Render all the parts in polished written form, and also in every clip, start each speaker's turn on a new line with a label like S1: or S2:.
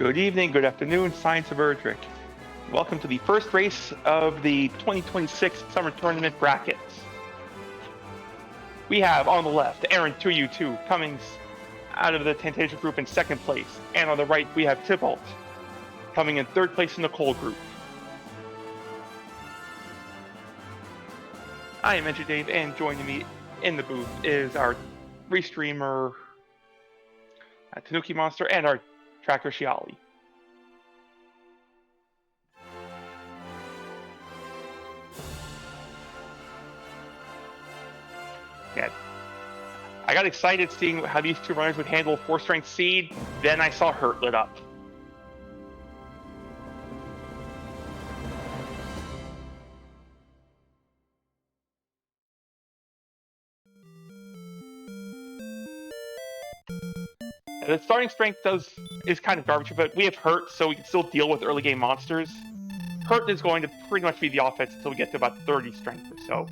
S1: Good evening, good afternoon, Science of Erdrick. Welcome to the first race of the 2026 Summer Tournament brackets. We have on the left aaron2u2 coming out of the Commentator group in second place, and on the right we have Tybalt coming in third place in the Coal group. I am Enter Dave, and joining me in the booth is our Restreamer Tanuki Monster and our Tracker Shiali. Yeah, I got excited seeing how these two runners would handle 4-strength seed, then I saw Hurt lit up. The starting strength is kind of garbage, but we have Hurt, so we can still deal with early game monsters. Hurt is going to pretty much be the offense until we get to about 30 strength or so.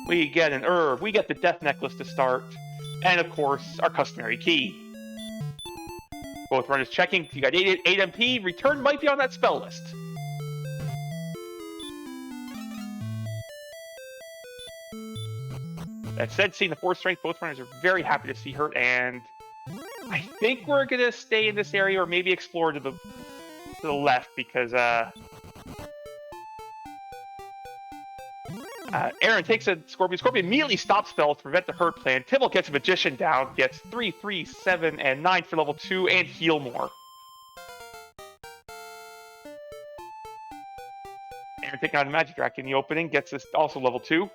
S1: We get an herb, we get the death necklace to start, and of course, our customary key. Both runners checking, you got 8 MP, return might be on that spell list. That said, seeing the 4 strength, both runners are very happy to see Hurt, and I think we're gonna stay in this area or maybe explore to the left because Aaron takes a Scorpion. Scorpion immediately stops spells to prevent the Hurt plan. Tybalt gets a Magician down, gets 3, 3, 7, and 9 for level 2, and heal more. Aaron taking out a Magic Rack in the opening, gets this also level 2.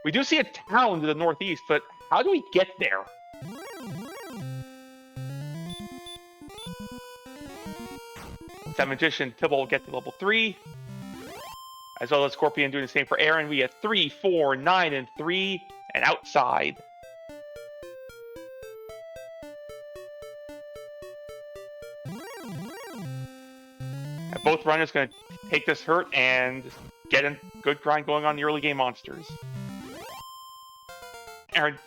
S1: We do see a town to the northeast, but how do we get there? With that Magician, Tybalt will get to level 3. As well as Scorpion doing the same for Aaron. We get 3, 4, 9, and 3, and outside. And both runners going to take this Hurt and get a good grind going on the early game monsters. Aaron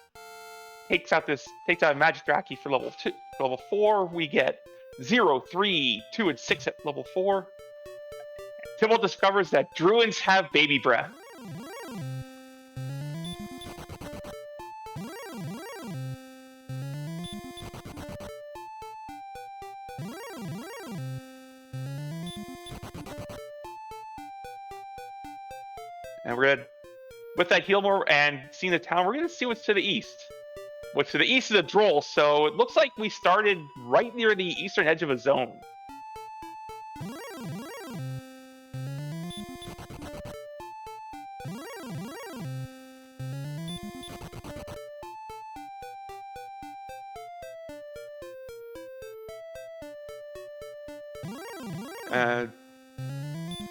S1: takes out a Magic Draki for level 2. Level 4, we get 0, 3, 2, and 6 at level 4. Tybalt discovers that druids have baby breath. And we're gonna, with that heal more and seeing the town, we're gonna see what's to the east. What's to the east is a droll, so it looks like we started right near the eastern edge of a zone.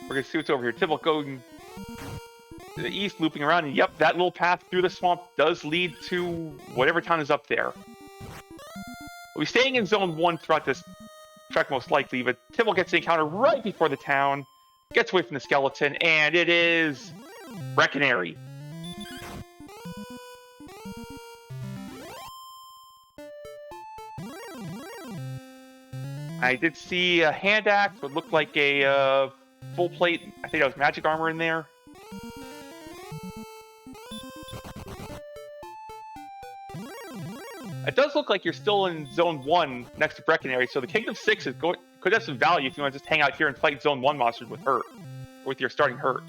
S1: We're gonna see what's over here. Tybalt going to the east, looping around, and yep, that little path through the swamp does lead to whatever town is up there. We'll be staying in Zone 1 throughout this trek most likely, but Tybalt gets the encounter right before the town, gets away from the skeleton, and it is Brecconary. I did see a hand axe, what looked like a full plate, I think that was magic armor in there. It does look like you're still in Zone 1 next to Brecconary, so the Kingdom 6 could have some value if you want to just hang out here and fight Zone 1 monsters with Hurt, or with your starting Hurt.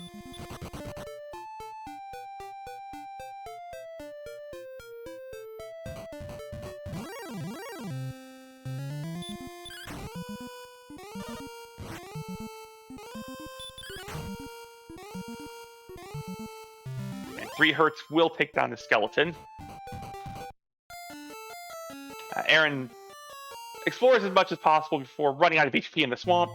S1: And 3 Hurts will take down the skeleton. Aaron explores as much as possible before running out of HP in the swamp.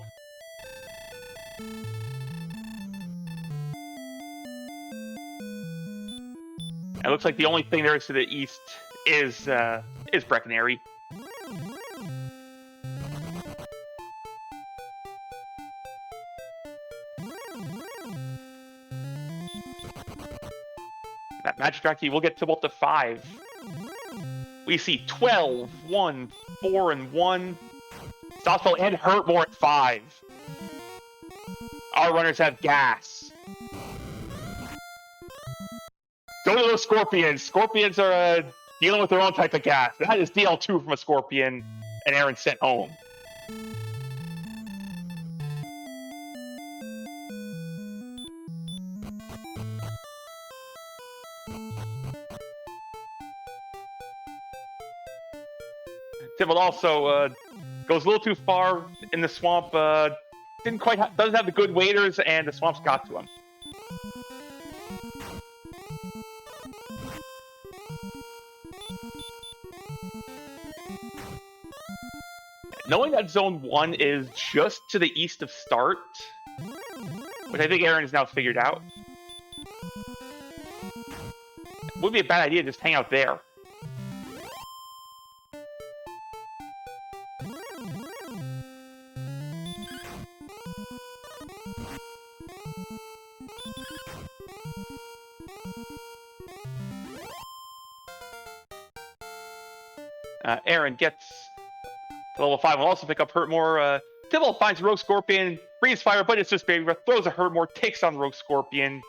S1: It looks like the only thing there is to the east is Brecconary. That magic dragon will get Tybalt to 5. We see 12, 1, 4, and 1. Stockpile and Hurtmore at 5. Our runners have gas. Go to those Scorpions. Scorpions are dealing with their own type of gas. That is DL2 from a Scorpion, and Aaron sent home. Tybalt also goes a little too far in the swamp. Doesn't have the good waders, and the swamp's got to him. Knowing that Zone 1 is just to the east of start, which I think Aaron has now figured out, it would be a bad idea to just hang out there. Aaron gets to level 5. Will also pick up Hurtmore. Tybalt finds a Rogue Scorpion, breathes fire, but it's just Baby Breath. Throws a Hurtmore, takes on the Rogue Scorpion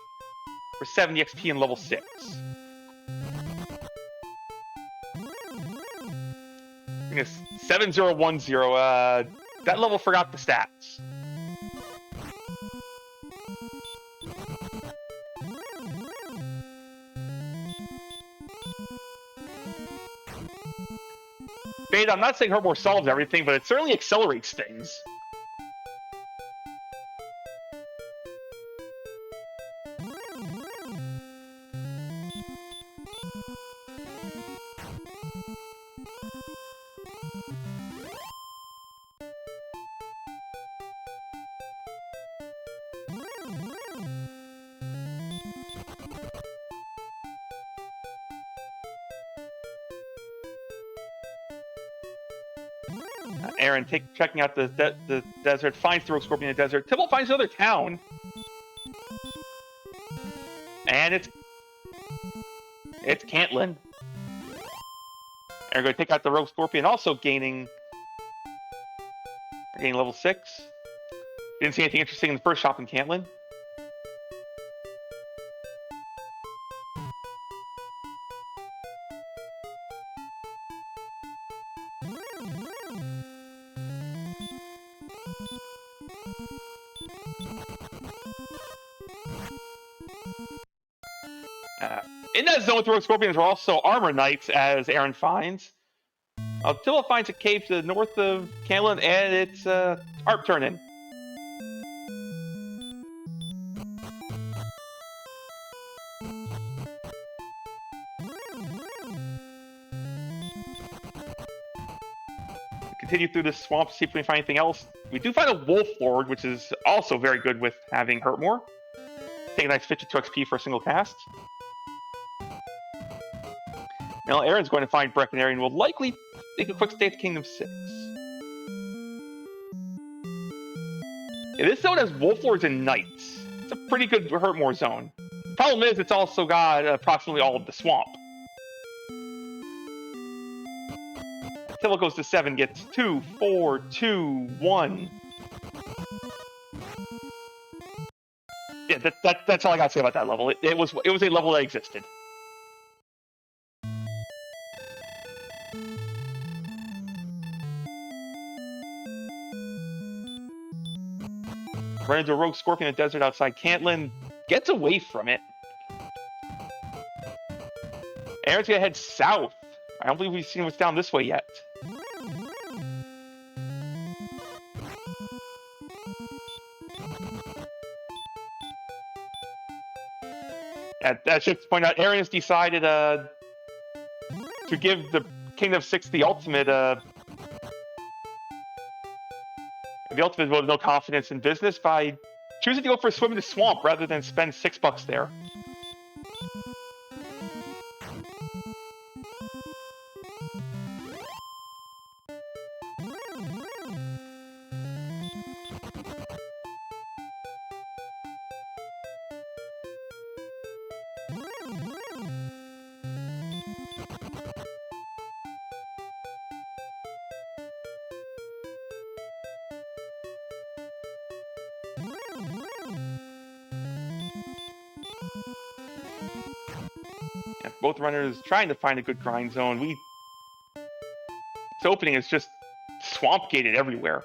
S1: for 70 XP in level 6. I guess 7010. That level forgot the stats. Beta, I'm not saying Hurtmore solves everything, but it certainly accelerates things. Aaron checking out the desert, finds the Rogue Scorpion in the desert. Tybalt finds another town. And it's Cantlin. Aaron going to take out the Rogue Scorpion, also gaining level 6. Didn't see anything interesting in the first shop in Cantlin. In that zone with the Rogue Scorpions were also Armor Knights, as Aaron finds. Tybalt finds a cave to the north of Cantlin, and it's Arp Turnin. Continue through the swamp to see if we can find anything else. We do find a Wolf Lord, which is also very good with having Hurtmore. Take a nice 52 XP for a single cast. Now Aaron's going to find Breckenary and will likely make a quick stay at Kingdom 6. Yeah, this zone has Wolf Lords and Knights. It's a pretty good Hurtmore zone. The problem is it's also got approximately all of the swamp. Tybalt goes to 7, gets 2, 4, 2, 1. Yeah, that's all I got to say about that level. It was a level that existed. Run into a Rogue Scorpion in the desert outside Cantlin. Gets away from it. Aaron's gonna head south. I don't believe we've seen what's down this way yet. That should point out Aaron has decided to give the Kingdom 6 the ultimate vote of no confidence in business by choosing to go for a swim in the swamp rather than spend $6 there. Yeah, both runners trying to find a good grind zone. This opening is just swamp gated everywhere.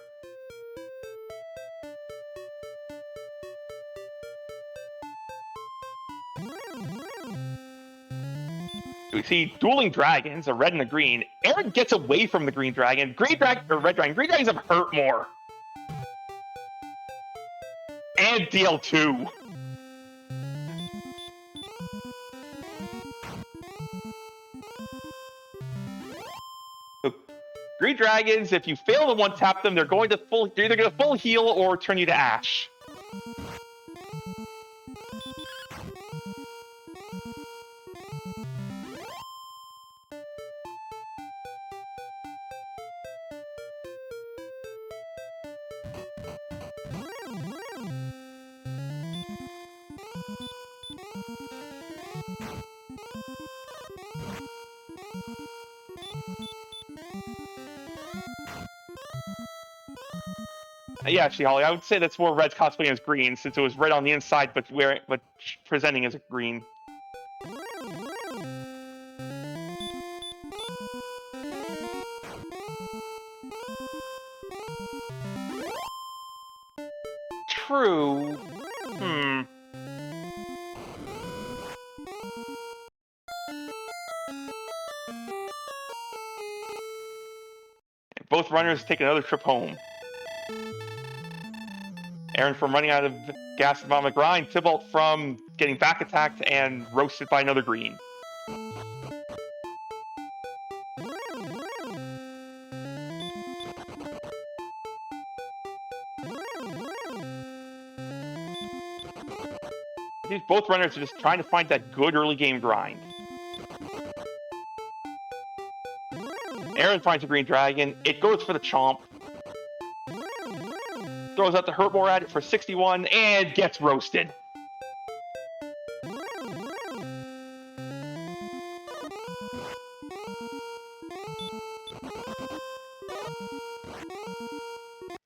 S1: We see dueling dragons, a red and a green. Aaron gets away from the green dragon. Green dragon or red dragon. Green dragons have hurt more. And DL2. Green dragons, if you fail to one tap them, they're either going to full heal or turn you to ash. Yeah, actually, Holly, I would say that's more red's cosplaying as green, since it was red on the inside, but presenting as a green. True. Both runners take another trip home. Aaron from running out of gas and on the grind. Tybalt from getting back attacked and roasted by another green. Both runners are just trying to find that good early game grind. Aaron finds a green dragon. It goes for the chomp. Throws out the hurt more at it for 61 and gets roasted.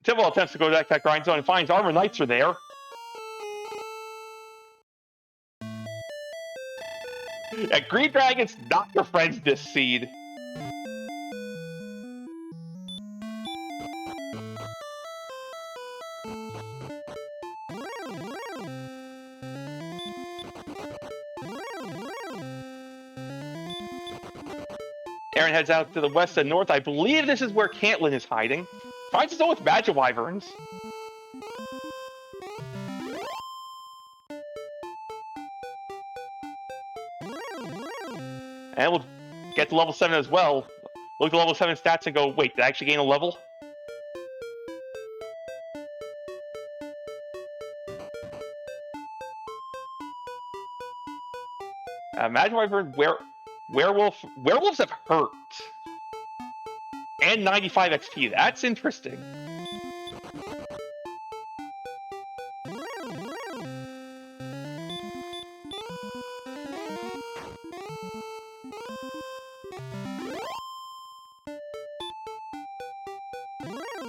S1: Tybalt attempts to go back to that grind zone and finds Armor Knights are there. Yeah, green dragons not your friends this seed. Aaron heads out to the west and north. I believe this is where Cantlin is hiding. Finds his own with Magic Wyverns. And we'll get to level 7 as well. Look at the level 7 stats and go, wait, did I actually gain a level? Magic Wyvern, werewolves have hurt. And 95 XP, that's interesting.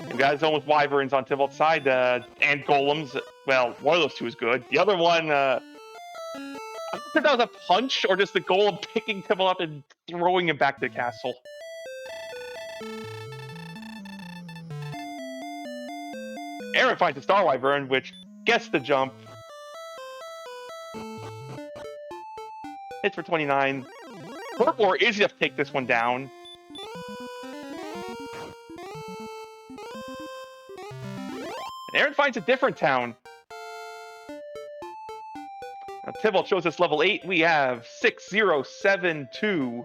S1: We've got his own with Wyverns on Tybalt's side, and Golems. Well, one of those two is good. The other one, I don't think that was a punch, or just the Golem picking Tybalt up and throwing him back to the castle. Aaron finds a Star Wyvern, which gets the jump. Hits for 29. Purple is enough to take this one down. And Aaron finds a different town. Now, Tybalt shows us level 8. We have 6072.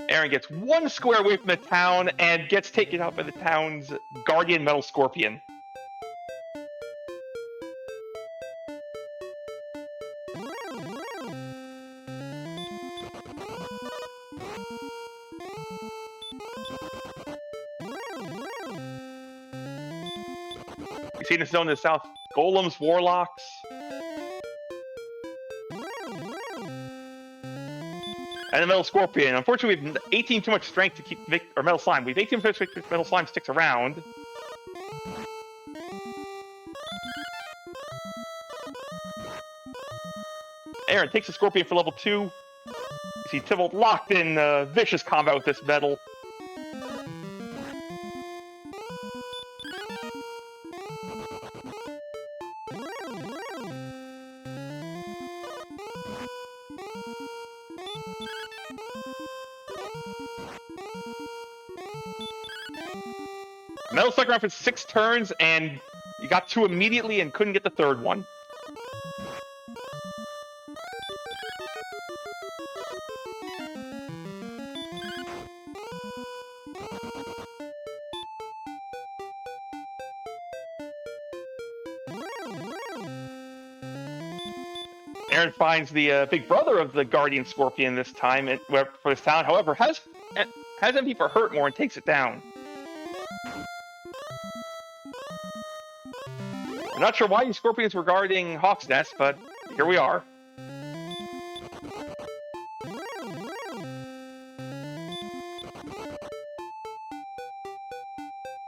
S1: Aaron gets one square away from the town and gets taken out by the town's Guardian Metal Scorpion. You see this zone to the south, Golems, Warlocks. And the Metal Scorpion. Unfortunately, we have 18 too much strength to keep or Metal Slime. We have 18 too much strength. Metal Slime sticks around. Aaron takes the Scorpion for level 2. You see Tybalt locked in vicious combat with this metal. Metal stuck around for 6 turns, and you got 2 immediately and couldn't get the 3rd one. Aaron finds the big brother of the Guardian Scorpion this time for this town. However, has MP for hurt more and takes it down. I'm not sure why you Scorpions were guarding Hawk's Nest, but here we are.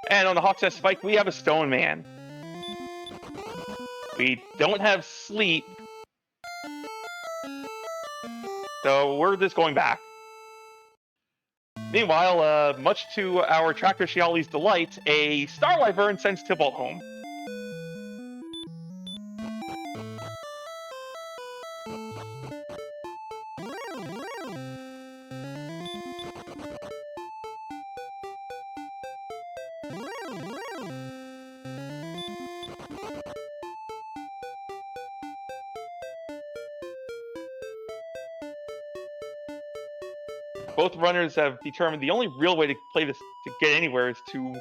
S1: And on the Hawk's Nest spike, we have a Stone Man. We don't have Sleep, so we're just going back. Meanwhile, much to our Tractor Shiali's delight, a Star Wyvern sends Tybalt home. Both runners have determined the only real way to play this to get anywhere is to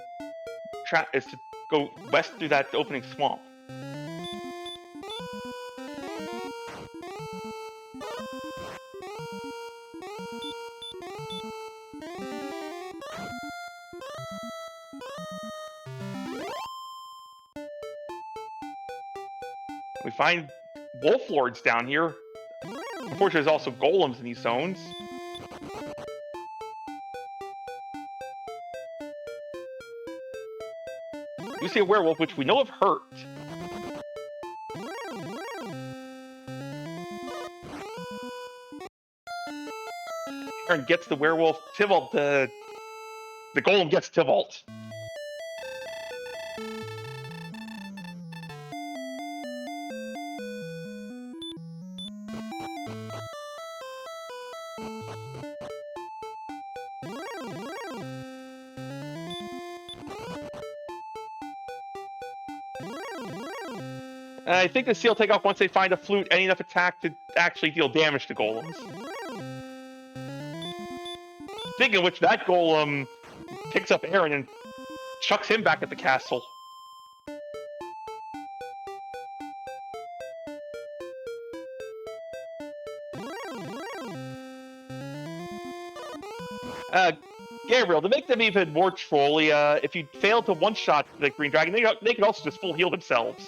S1: go west through that opening swamp. We find Wolf Lords down here. Unfortunately, there's also golems in these zones. We see a werewolf, which we know have hurt. Aaron gets the werewolf. Tybalt, the golem gets Tybalt. I think the seal take off once they find a flute and enough attack to actually deal damage to golems. Speaking of which, that golem picks up Aaron and chucks him back at the castle. Gabriel, to make them even more trolly, if you fail to one-shot the Green Dragon, they could also just full heal themselves.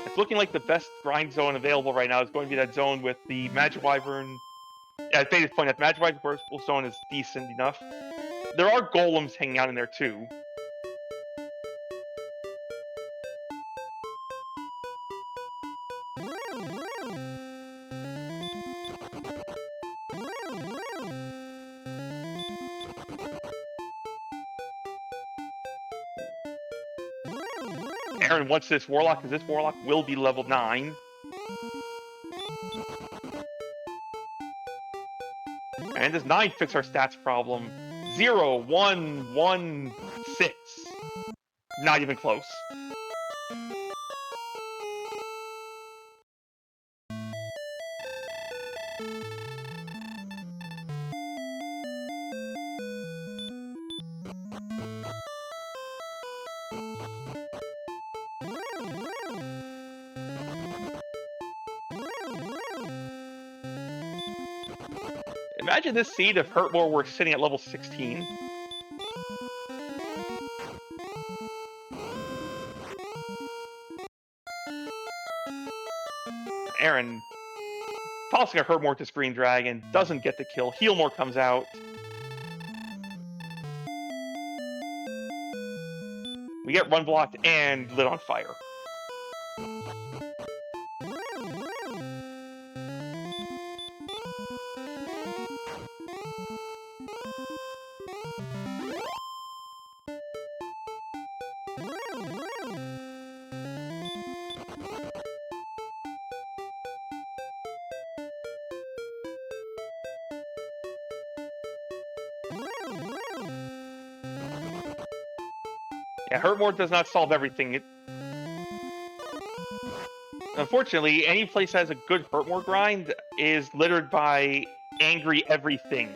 S1: It's looking like the best grind zone available right now is going to be that zone with the Magic Wyvern. Yeah, I made this point that the Magic Wyvern zone is decent enough. There are golems hanging out in there too. Aaron wants this Warlock, because this Warlock will be level 9. And does 9 fix our stats problem? 0, 1, 1, 6. Not even close. Imagine this seed if Hurtmore were sitting at level 16. Aaron tossing a Hurtmore to Screen Dragon, doesn't get the kill. Healmore comes out. We get run blocked and lit on fire. Yeah, Hurtmore does not solve everything. Unfortunately, any place that has a good Hurtmore grind is littered by angry everything.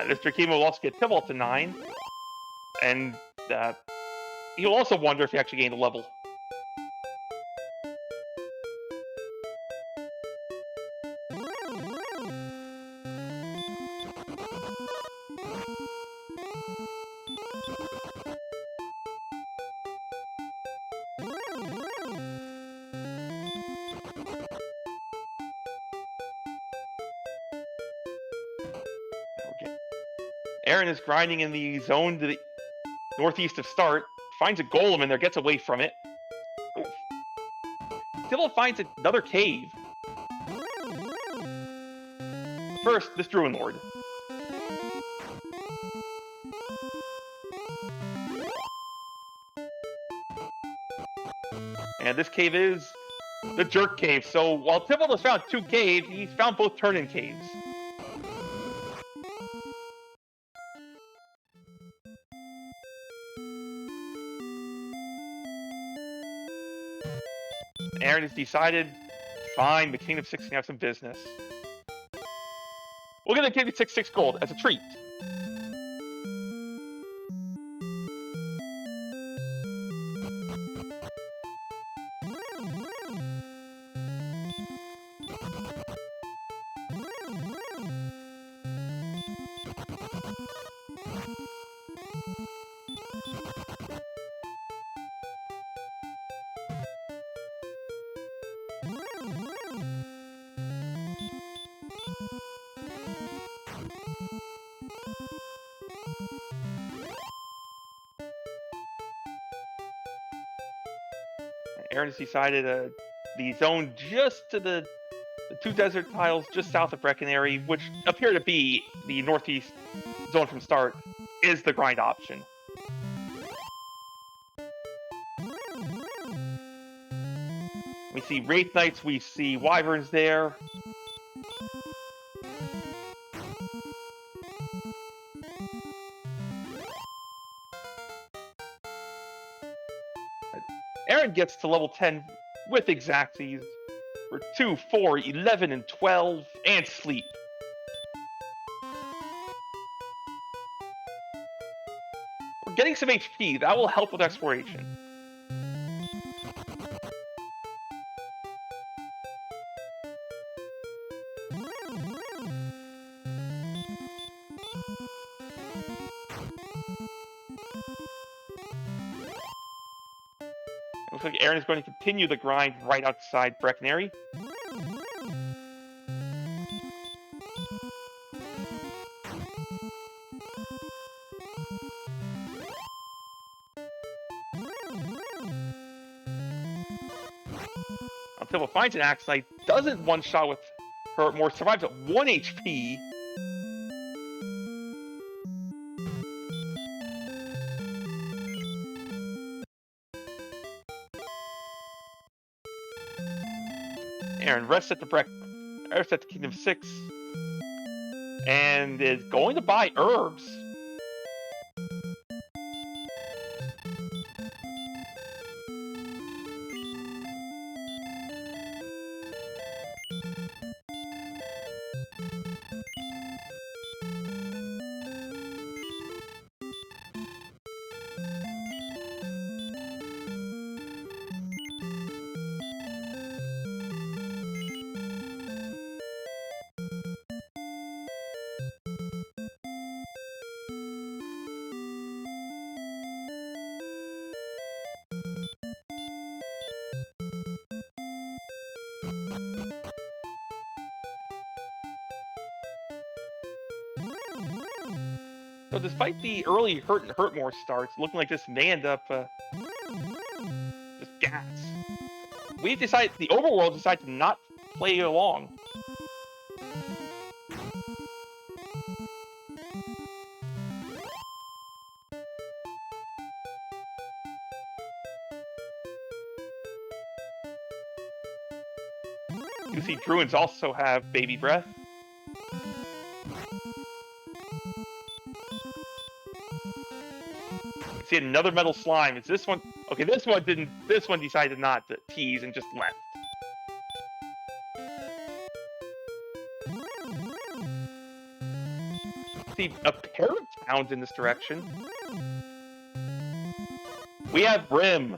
S1: This Drakima will also get Tybalt to 9, and you'll also wonder if he actually gained a level. Aaron is grinding in the zone to the northeast of start, finds a golem in there, gets away from it. Tybalt finds another cave. First, this Druid Lord. And this cave is the Jerk Cave. So while Tybalt has found 2 caves, he's found both turn-in caves. Aaron has decided, fine, the King of 6 can have some business. We'll get the King of 6 gold as a treat. Aaron has decided the zone just to the 2 desert tiles just south of Breckenary, which appear to be the northeast zone from start, is the grind option. We see Wraith Knights, we see Wyverns there. Aaron gets to level 10 with Exacties for 2, 4, 11, and 12, and Sleep. We're getting some HP. That will help with exploration. Looks like Aaron is going to continue the grind right outside Breckenary. Until finds an Axe Knight, doesn't one-shot with Hurtmore, survives at 1 HP. Aaron rests at the Kingdom 6, and is going to buy herbs. So despite the early hurt and hurt more starts, looking like this may end up just gas. We've decided, the overworld decided to not play along. You see druids also have baby breath. See another metal slime. Is this one? Okay, this one didn't. This one decided not to tease and just left. See a pair of towns in this direction. We have Brim.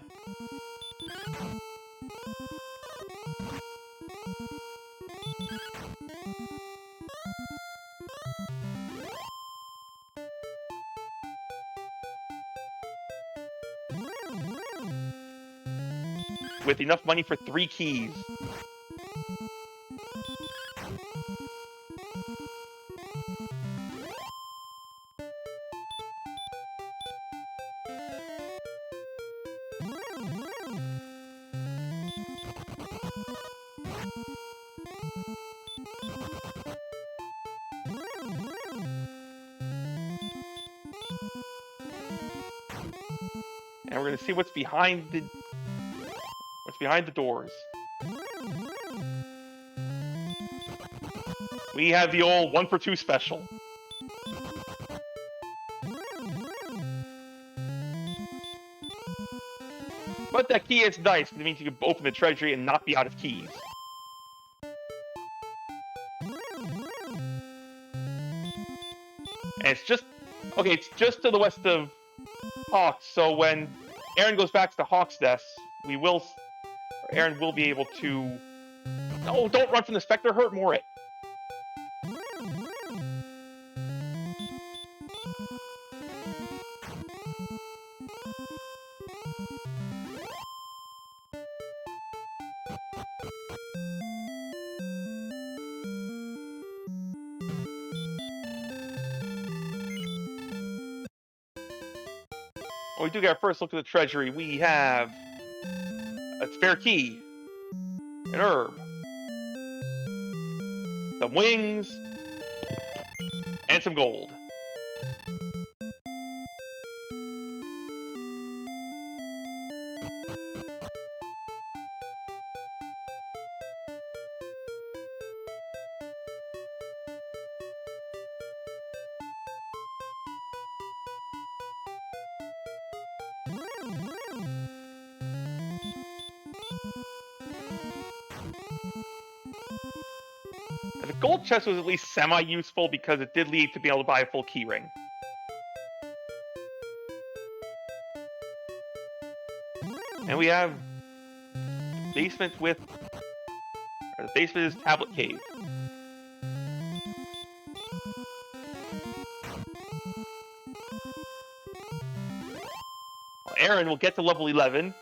S1: With enough money for 3 keys. And we're gonna see what's behind the doors. We have the old 1 for 2 special. But that key is nice. It means you can open the treasury and not be out of keys. And it's just... Okay, it's just to the west of Hawks, so when Aaron goes back to Hawks' desk, Aaron will be able to... No, don't run from the Spectre, hurt more it. Well, we do get our first look at the treasury. We have a spare key, an herb, some wings, and some gold. The gold chest was at least semi-useful because it did lead to being able to buy a full keyring. And we have the basement is Tablet Cave. Well, Aaron will get to level 11,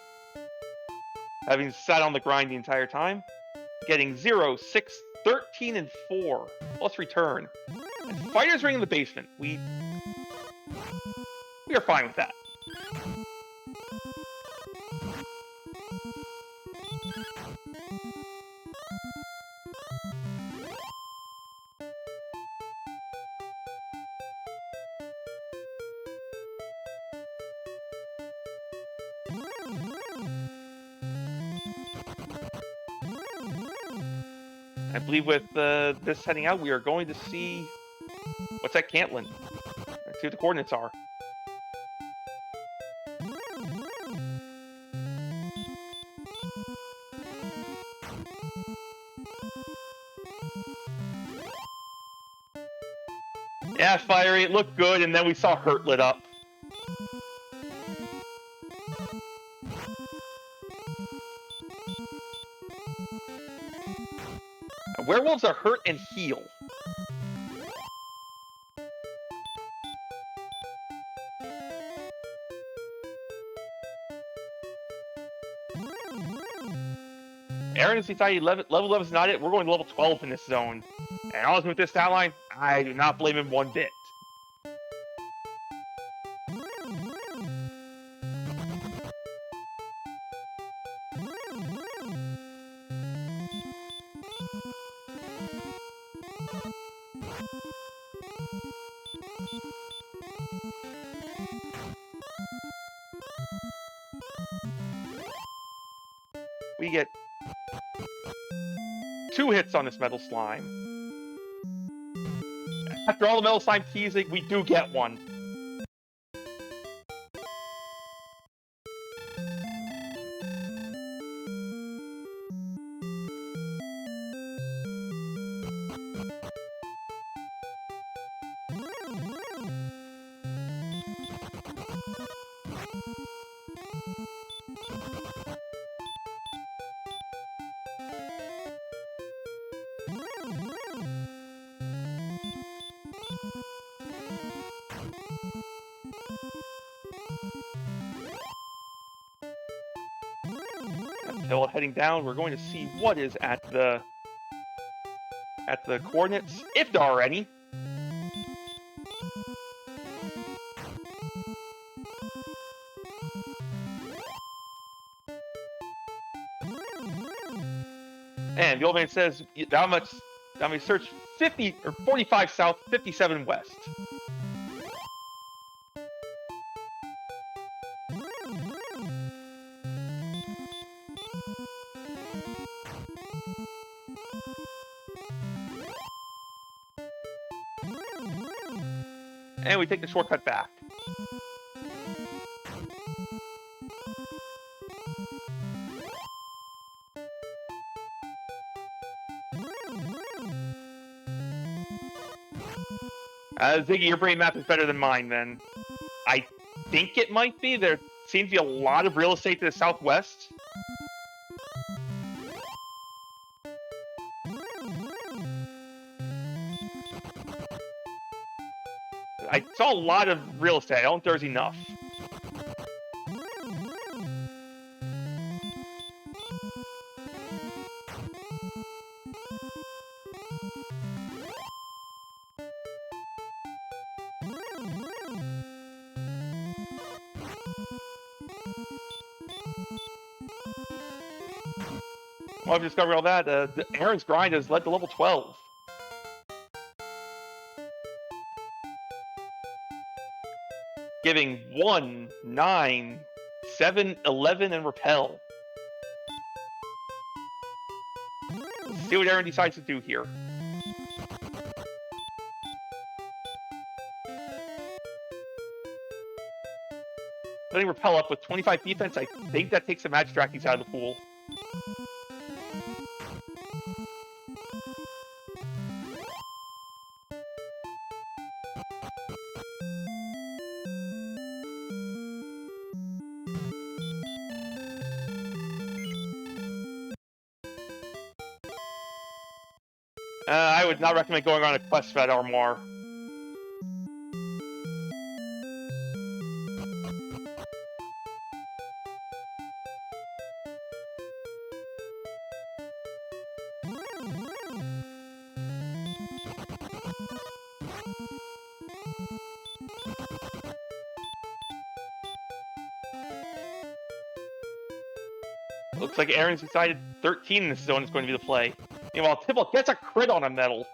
S1: having sat on the grind the entire time, getting 0, 6, 13, and 4, plus return. And Fighter's Ring in the basement. We are fine with that. I believe with this heading out, we are going to see what's at Cantlin. Let's see what the coordinates are. Yeah, Fiery, it looked good, and then we saw Hurt lit up. Werewolves are hurt and heal. Aaron Aaron's decided level 11 is not it. We're going to level 12 in this zone. And honestly, with this stat line, I do not blame him one bit. We get 2 hits on this metal slime. After all the metal slime teasing, we do get one. Until heading down, we're going to see what is at the coordinates, if there are any. And the old man says, how much? I mean, search 50 or 45 south, 57 west. And we take the shortcut back. Ziggy, your brain map is better than mine, then. I think it might be. There seems to be a lot of real estate to the southwest. I saw a lot of real estate. I don't think there's enough. Well, I've discovered all that. Aaron's grind has led to level 12. Giving 1, 9, 7, 11, and repel. Let's see what Aaron decides to do here. Letting repel up with 25 defense, I think that takes the magic drackies out of the pool. I would not recommend going on a quest for that armoire. Looks like Aaron's decided 13 in this zone is going to be the play. Meanwhile, Tybalt gets a crit on a medal.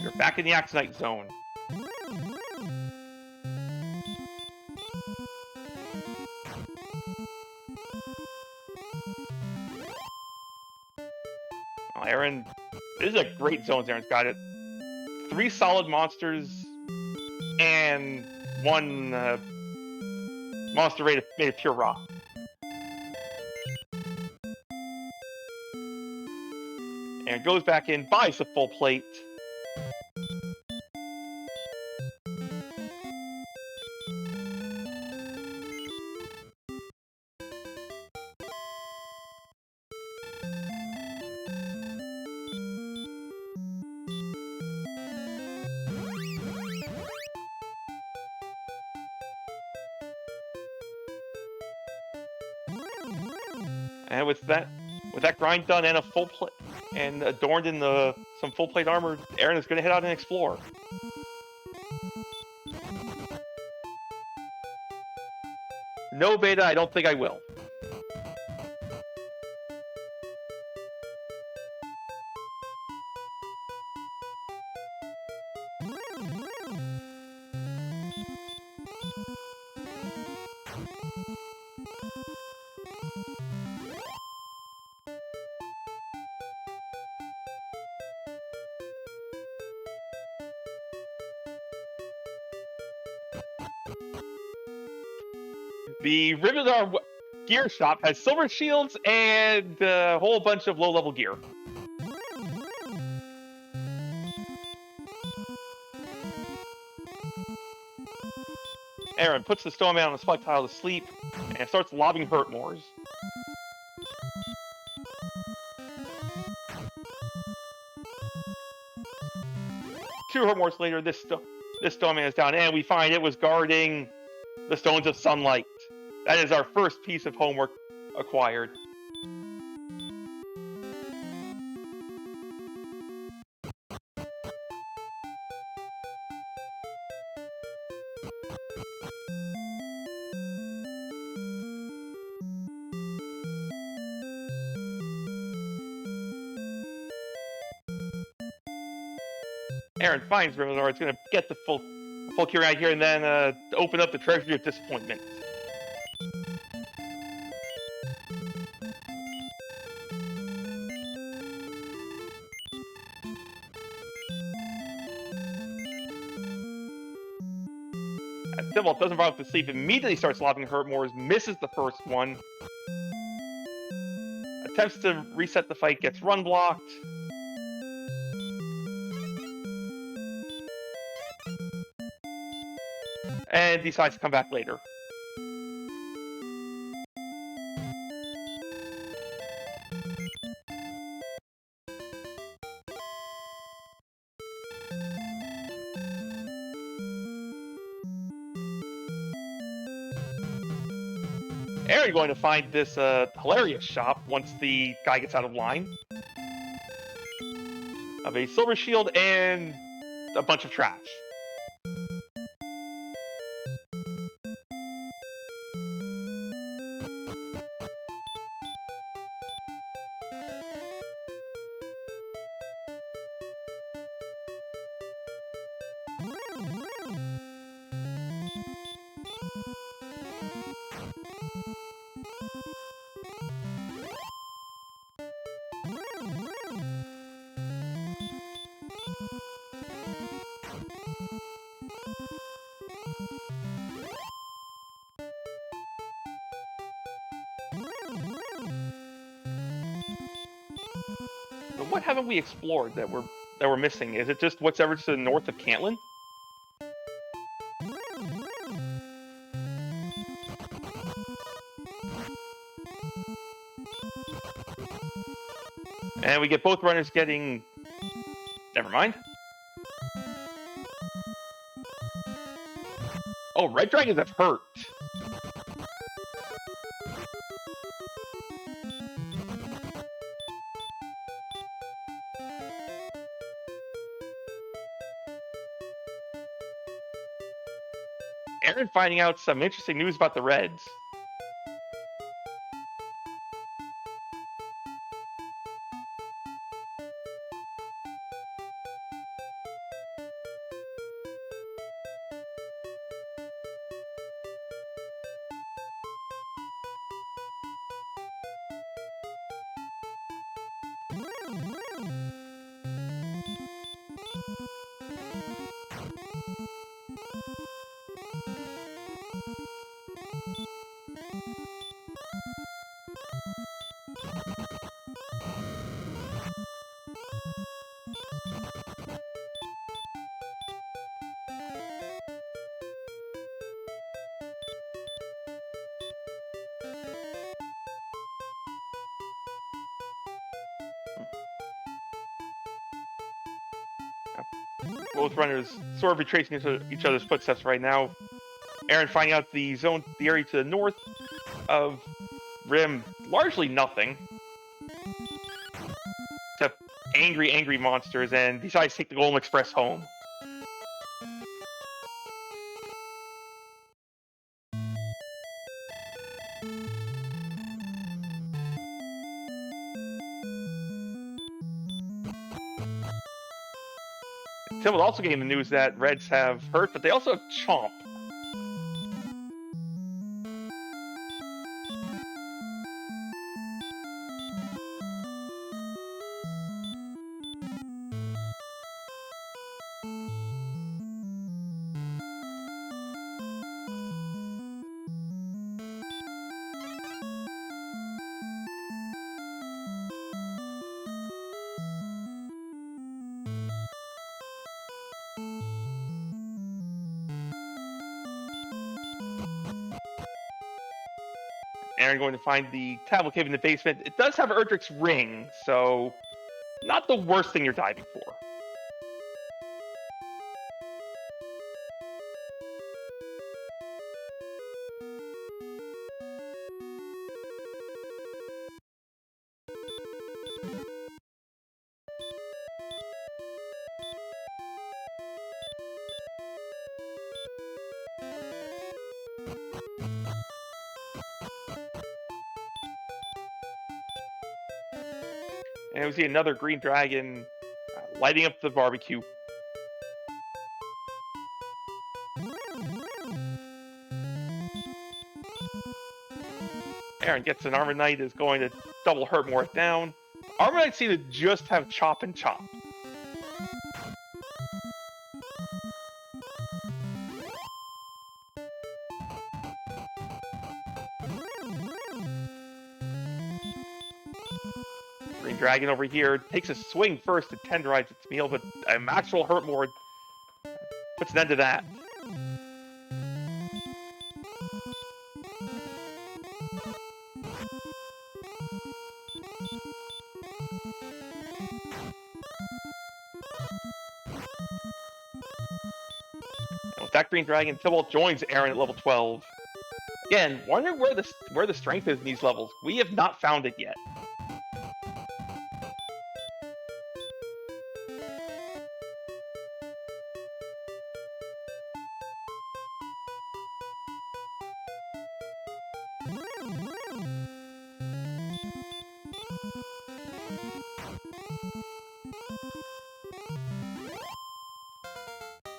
S1: You're back in the Axonite zone. Oh, Aaron, this is a great zone. Aaron's got it. 3 solid monsters and one Monster made of pure rock. And goes back in, buys the full plate. And with that grind done and a full plate, and adorned in some full plate armor, Aaron is going to head out and explore. No beta, I don't think I will. The Rivendar gear shop has silver shields and a whole bunch of low-level gear. Aaron puts the Stoneman on the spike tile to sleep and starts lobbing Hurtmores. Two Hurtmores later, this Stoneman is down, and we find it was guarding the Stones of Sunlight. That is our first piece of homework acquired. Aaron finds Rivendar. It's going to get the full cure out here and then open up the Treasury of Disappointment. Tybalt doesn't bother to sleep, immediately starts lobbing Hurtmores, misses the first one. Attempts to reset the fight, gets run blocked. And decides to come back later. Aaron going to find this hilarious shop once the guy gets out of line. Of a silver shield and a bunch of trash. But what haven't we explored that we're missing? Is it just what's ever to the north of Cantlin? And we get both runners getting... Never mind. Oh, red dragons have hurt. Aaron finding out some interesting news about the Reds. Both runners sort of retracing each other's footsteps right now. Aaron finding out the area to the north of Rim, largely nothing. Except angry monsters, and decides to take the Golden Express home. Tybalt also getting the news that Reds have Hurt, but they also have Chomp. Aaron going to find the tablet cave in the basement. It does have Erdrick's ring, so not the worst thing you're diving for. And we see another green dragon lighting up the barbecue. Aaron gets an Armor Knight, is going to double Hurtmore down. Armor Knight seem to just have Chop and Chop. Green Dragon over here takes a swing first to tenderize its meal, but a actual Hurtmore puts an end to that. And with that Green Dragon, Tybalt joins Aaron at level 12. Again, wondering where the strength is in these levels. We have not found it yet.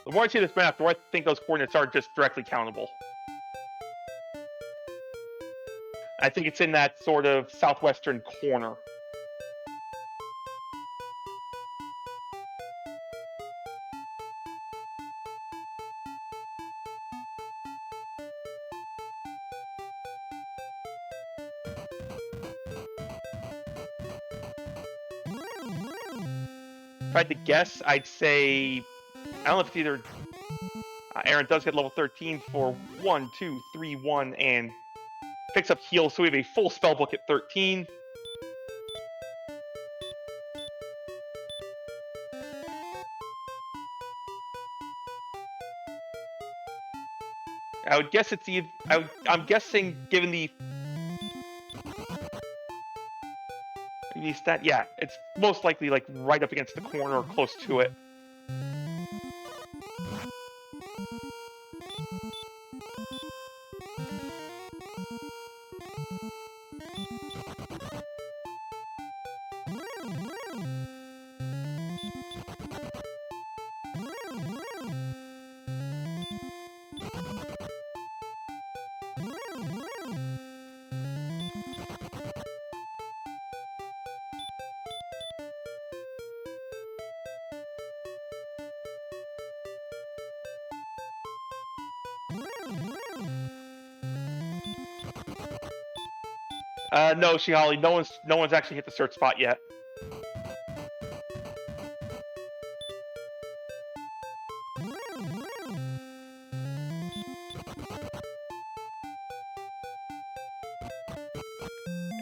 S1: The more I see this map, the more I think those coordinates are just directly countable. I think it's in that sort of southwestern corner. If I had to guess, I'd say, I don't know if it's either Aaron does hit level 13 for 1, 2, 3, 1, and picks up heal, so we have a full spell book at 13. I would guess it's either, I'm guessing, given the stat, yeah, it's most likely like right up against the corner or close to it. No, Shihali, no one's actually hit the search spot yet.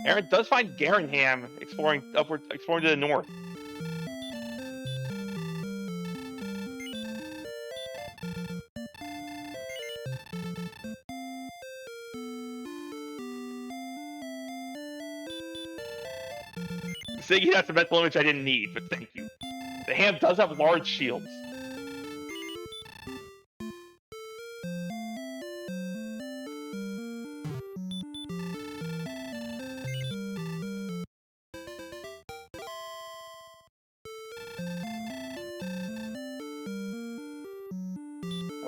S1: Aaron does find Garenham exploring to the north. Ziggy, that's a mental image I didn't need, but thank you. The ham does have large shields.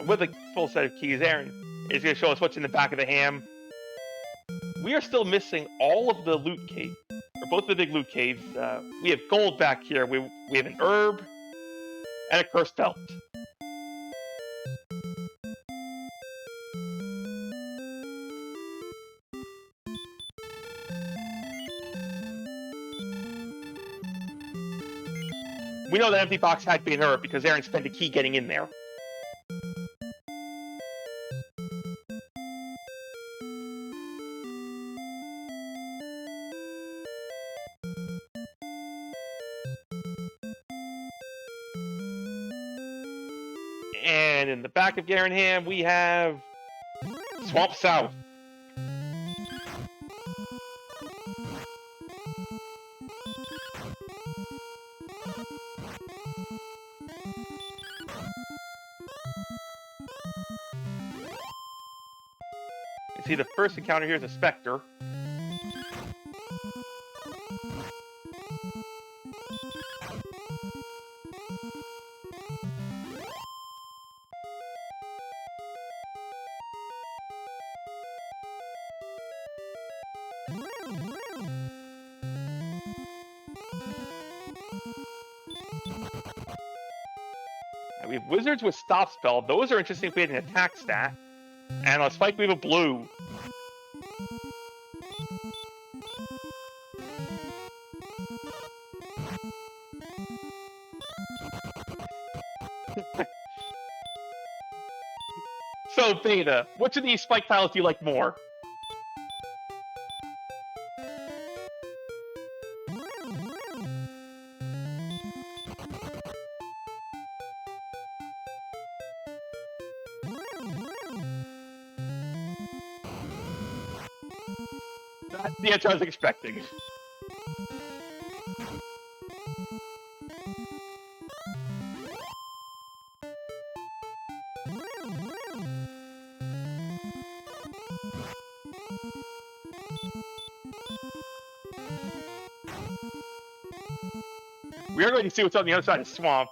S1: With a full set of keys, Aaron is going to show us what's in the back of the ham. We are still missing all of the loot cave, or both the big loot caves. We have gold back here. We have an herb and a cursed belt. We know that empty box had to be an herb because Aaron spent a key getting in there. And in the back of Garenham, we have Swamp South. You see, the first encounter here is a Spectre. We have wizards with stop spell. Those are interesting if we had an attack stat. And on Spike we have a blue. So Beta, which of these Spike tiles do you like more? That's the answer I was expecting. We are going to see what's on the other side of the swamp.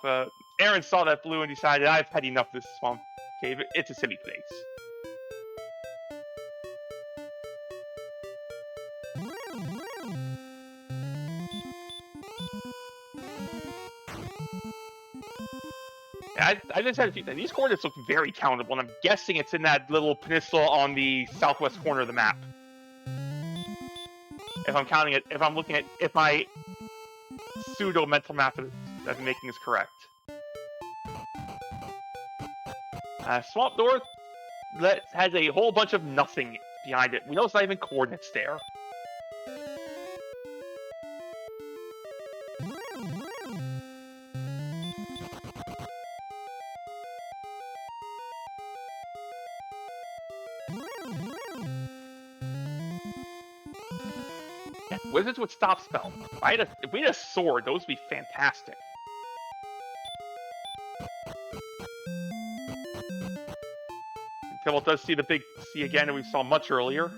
S1: Aaron saw that blue and decided, I've had enough of this swamp cave. It's a silly place. I just had a few things. These coordinates look very countable, and I'm guessing it's in that little peninsula on the southwest corner of the map. If I'm counting it, if I'm looking at, if my pseudo-mental map that I'm making is correct. Swamp North has a whole bunch of nothing behind it. We know it's not even coordinates there. Yeah, wizards would stop spell. If we had a sword, those would be fantastic. Tybalt does see the big sea again that we saw much earlier.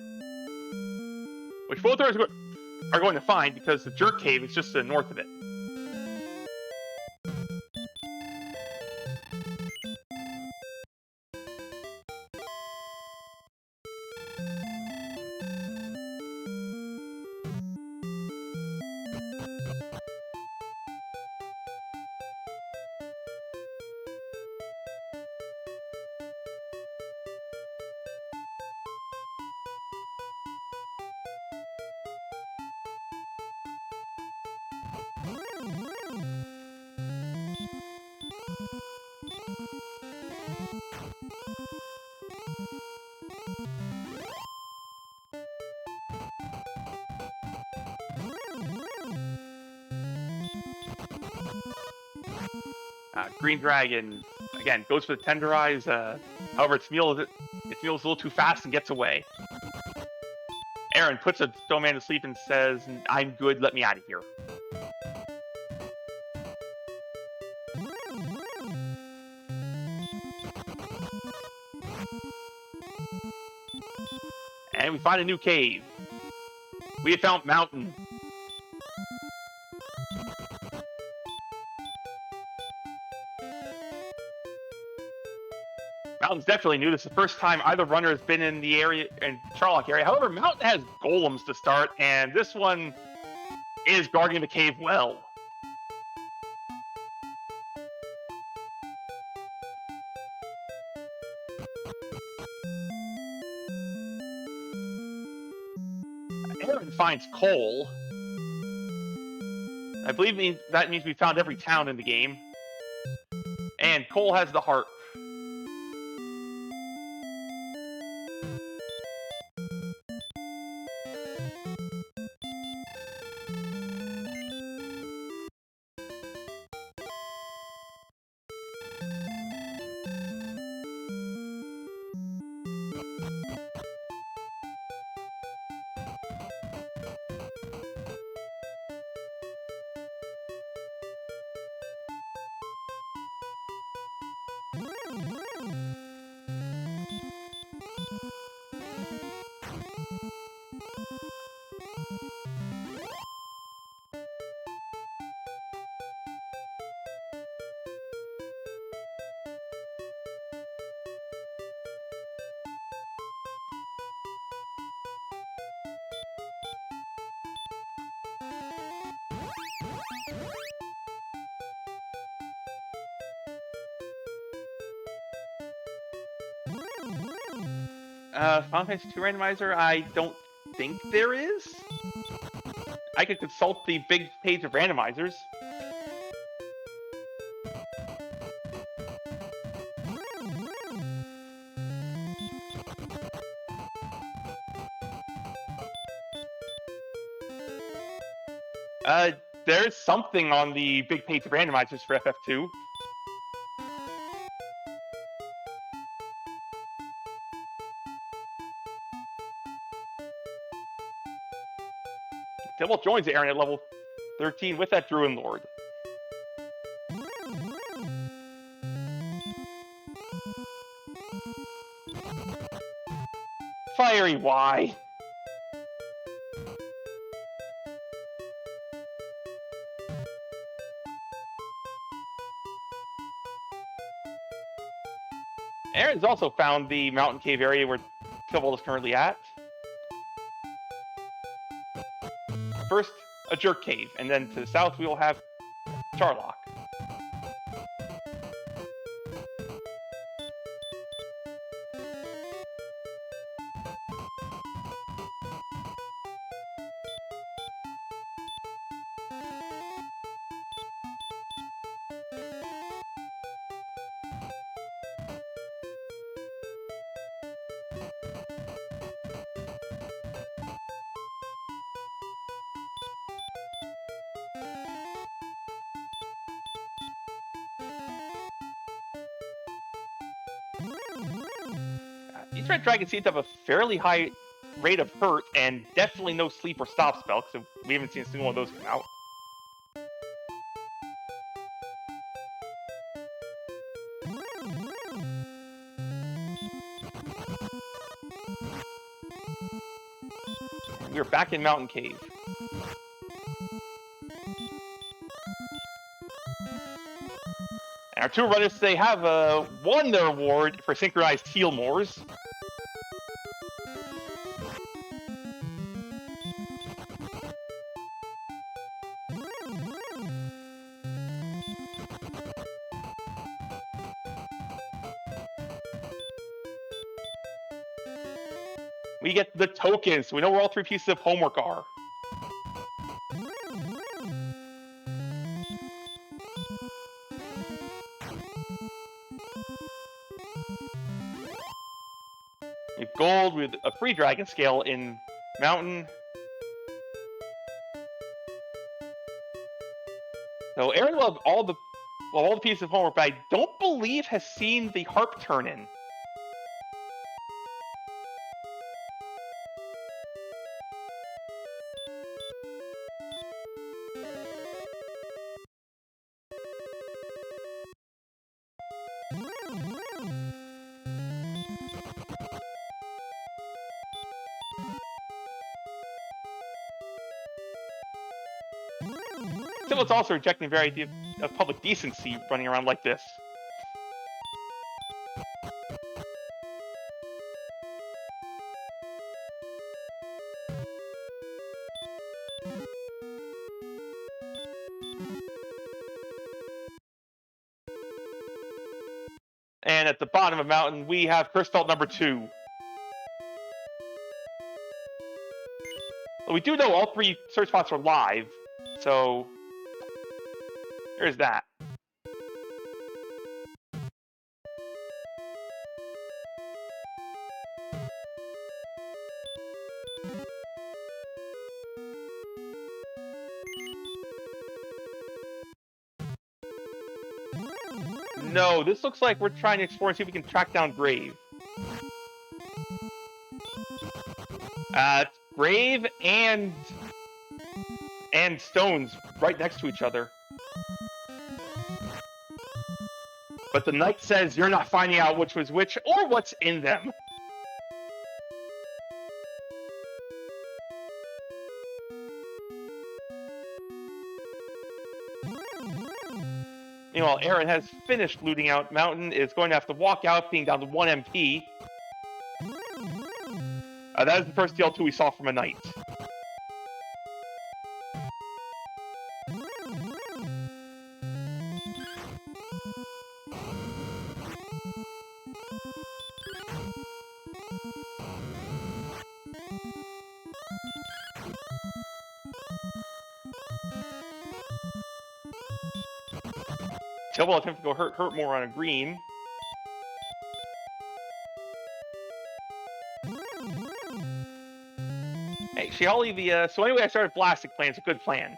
S1: Which both are going to find because the Jerk Cave is just to the north of it. Green Dragon, again, goes for the Tenderize. However, its meal is a little too fast and gets away. Aaron puts a Snowman to sleep and says, "I'm good, let me out of here." And we find a new cave. We have found Mountain. Mountain's definitely new. This is the first time either runner has been in the area, in Charlock area. However, Mountain has golems to start, and this one is guarding the cave well. Aaron finds coal. I believe that means we found every town in the game. And Cole has the heart. Final Fantasy II Randomizer? I don't think there is. I could consult the big page of randomizers. There's something on the big page of randomizers for FF2. Tybalt joins Aaron at level 13 with that Druid Lord. Fiery Y. Aaron's also found the mountain cave area where Tybalt is currently at. First, a jerk cave, and then to the south we will have Charlock. These red dragons seem to have a fairly high rate of hurt and definitely no sleep or stop spell, so we haven't seen a single one of those come out. We're back in Mountain Cave. And our two runners today have won their award for synchronized heal mores. We get the tokens, so we know where all three pieces of homework are. gold with a free dragon scale in Mountain. So Aaron will have all the pieces of homework, but I don't believe has seen the harp turn in. Tybalt's also rejecting the very idea of public decency running around like this. And at the bottom of Mountain, we have Curse Belt number 2. Well, we do know all 3 search spots are live, so there's that. No, this looks like we're trying to explore and see if we can track down Grave. Grave and Stones right next to each other. But the knight says you're not finding out which was which or what's in them. Meanwhile, Aaron has finished looting out Mountain, is going to have to walk out, being down to 1 MP. That is the first DL2 we saw from a knight. Tybalt attempts to go hurt more on a green. Hey, Shiali, so anyway, I started Blastic Plan. It's a good plan.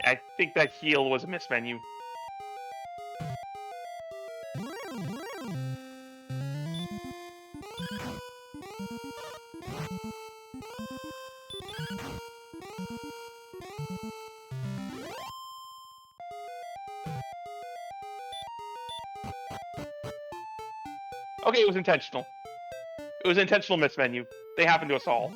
S1: I think that heal was a miss menu. Okay, it was intentional. It was an intentional miss menu. They happen to us all.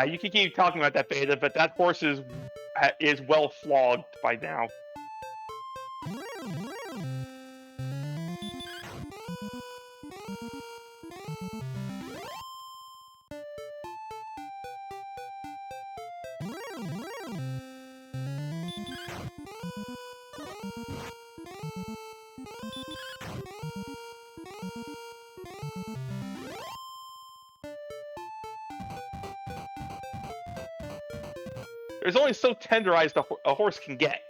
S1: You can keep talking about that beta, but that horse is well flogged by now. There's only so tenderized a horse can get.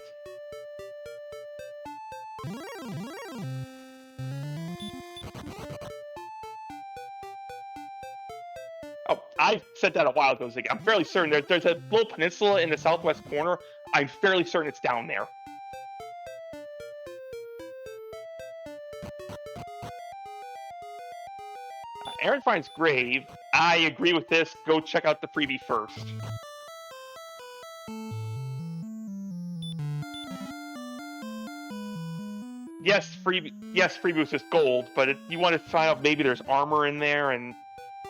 S1: Oh, I said that a while ago. I'm fairly certain there's a little peninsula in the southwest corner. I'm fairly certain it's down there. Aaron finds Grave. I agree with this. Go check out the freebie first. Yes, free boost is gold, but you want to find out maybe there's armor in there, and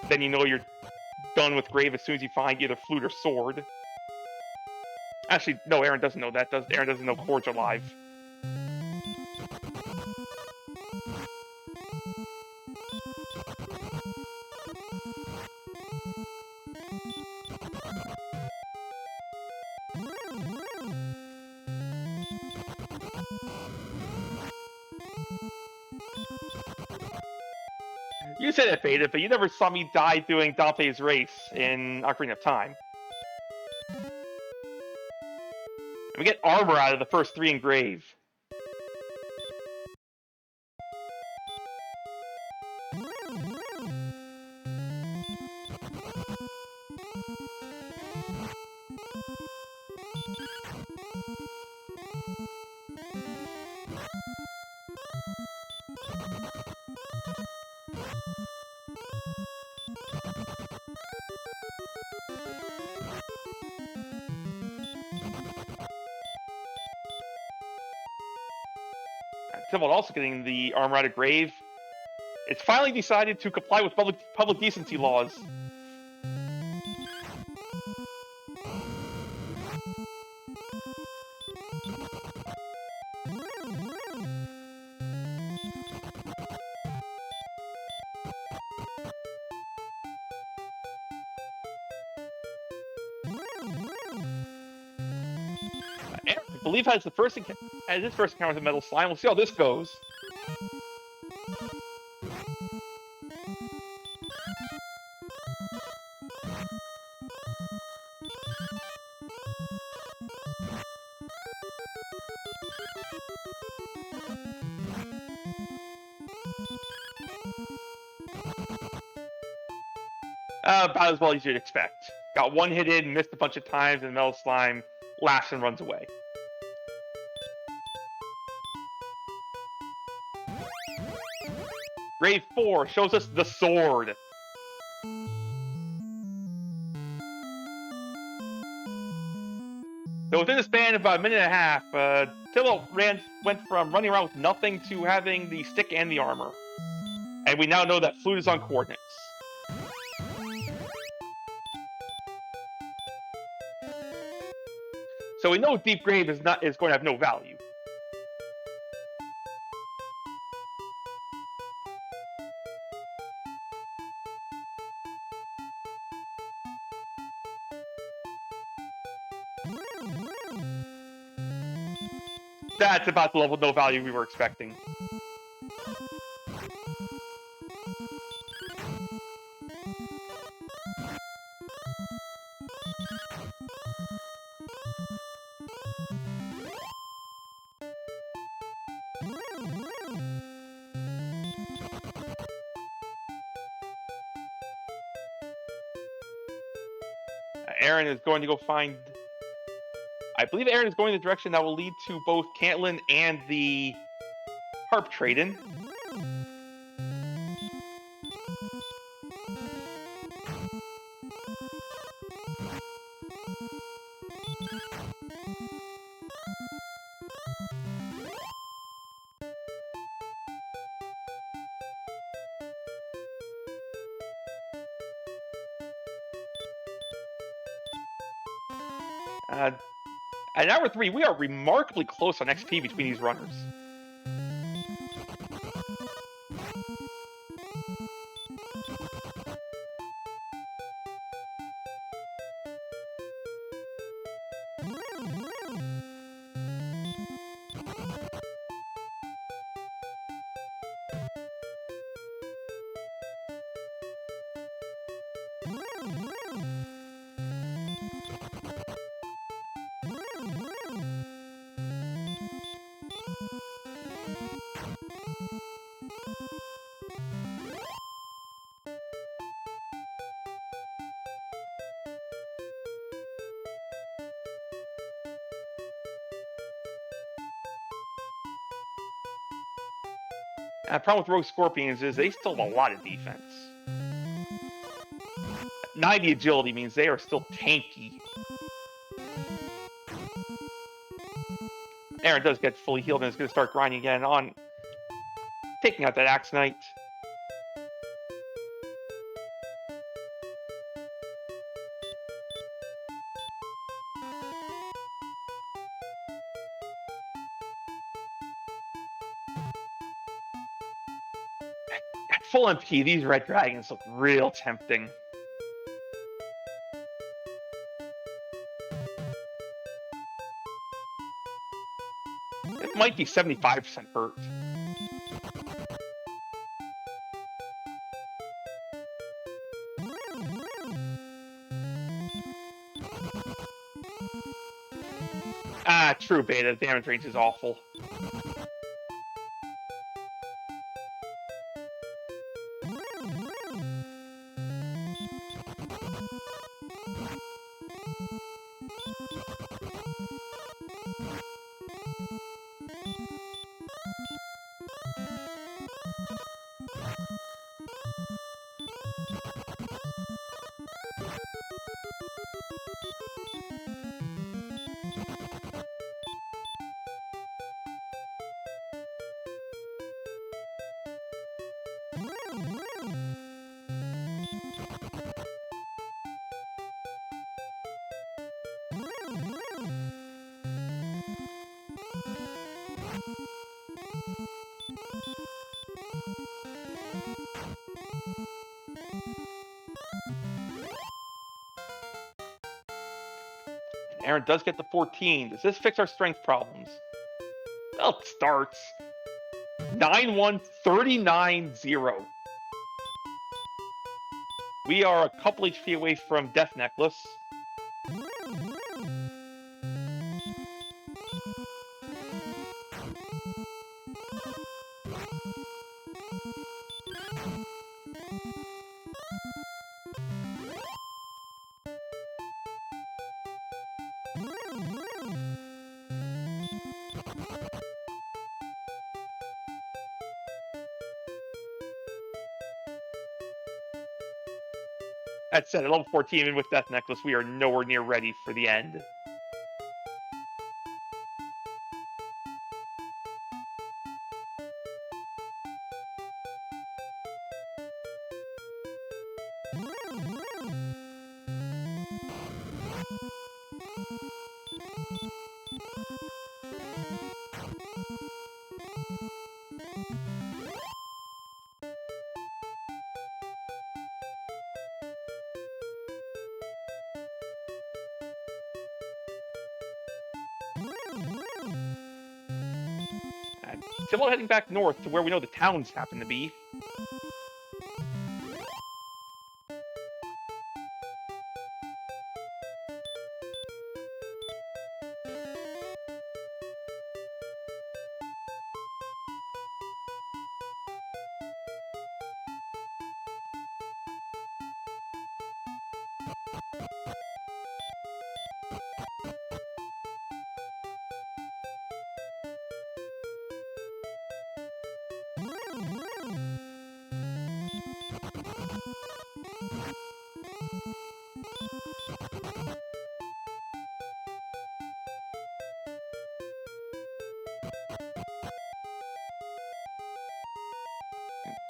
S1: then you know you're done with Grave as soon as you find either flute or sword. Actually, no, Aaron doesn't know that. Aaron doesn't know Chord's are live. You said it, Beta, but you never saw me die doing Dante's Race in Ocarina of Time. And we get armor out of the first 3 in Grave. Tybalt also getting the armor out of Grave. It's finally decided to comply with public decency laws. Aaron, I believe, has his first encounter with a metal slime. We'll see how this goes. About as well as you'd expect. Got one hit in, missed a bunch of times, and metal slime laughs and runs away. Grave 4 shows us the sword. So within a span of about a minute and a half, Tybalt went from running around with nothing to having the stick and the armor. And we now know that flute is on coordinates. So we know Deep Grave is going to have no value. That's about the level of no value we were expecting. Aaron is going to go find... I believe Aaron is going in the direction that will lead to both Cantlin and the Harp Trade-in. At hour 3, we are remarkably close on XP between these runners. The problem with Rogue Scorpions is they still have a lot of defense. 90 agility means they are still tanky. Aaron does get fully healed and is going to start grinding again on taking out that Axe Knight. At full MP, these red dragons look real tempting. It might be 75% hurt. Ah, true beta. The damage range is awful. Aaron does get the 14. Does this fix our strength problems? Well, it starts. 9-1, 39-0. We are a couple HP away from Death Necklace. That said, at level 14, even with Death Necklace, we are nowhere near ready for the end. Still heading back north to where we know the towns happen to be.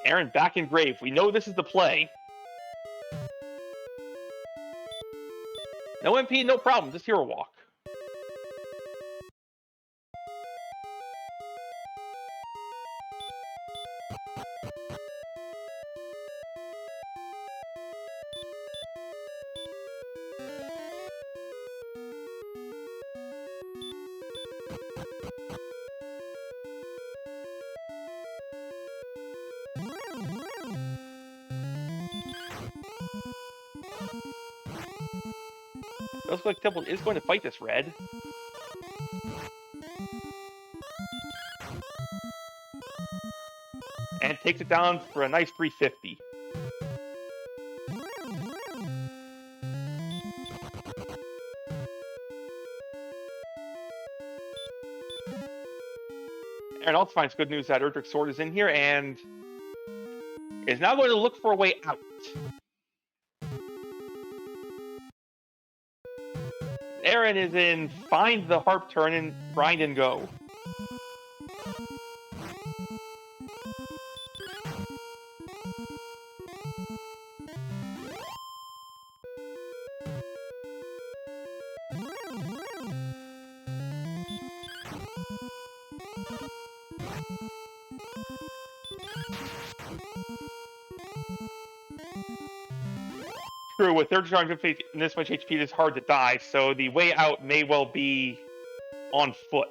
S1: Aaron back in grave. We know this is the play. No MP, no problem. Just hero walk. Looks like Tybalt is going to fight this red. And takes it down for a nice 350. Aaron also finds good news that Erdrick's sword is in here and is now going to look for a way out. Aaron is in find the harp turn and grind and go. True, with 30 in this much HP, it is hard to die, so the way out may well be on foot.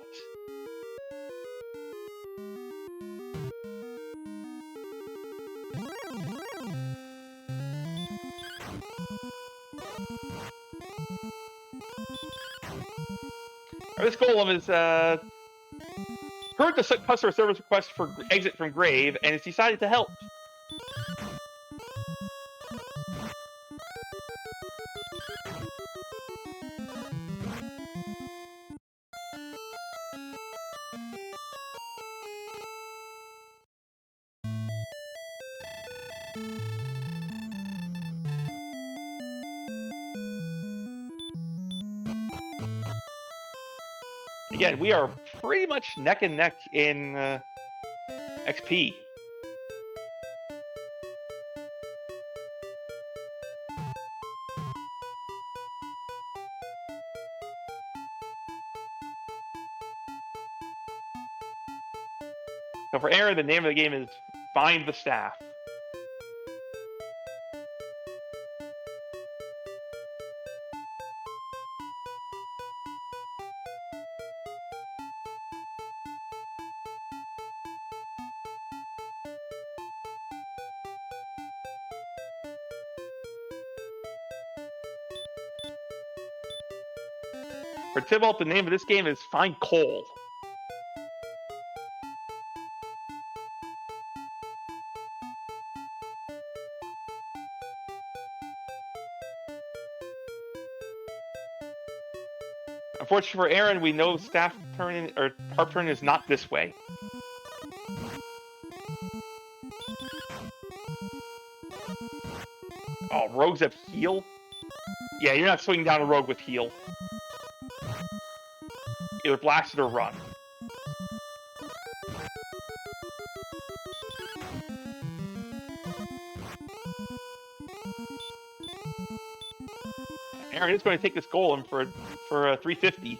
S1: This golem is heard the customer service request for exit from grave and has decided to help. Again, we are pretty much neck and neck in XP. So for Aaron, the name of the game is Find the Staff. For Tybalt, the name of this game is Find Coal. Unfortunately for Aaron, we know staff turn or harp turn is not this way. Oh, rogues have heal? Yeah, you're not swinging down a rogue with heal. Either blast it or run. Aaron is going to take this golem for 350.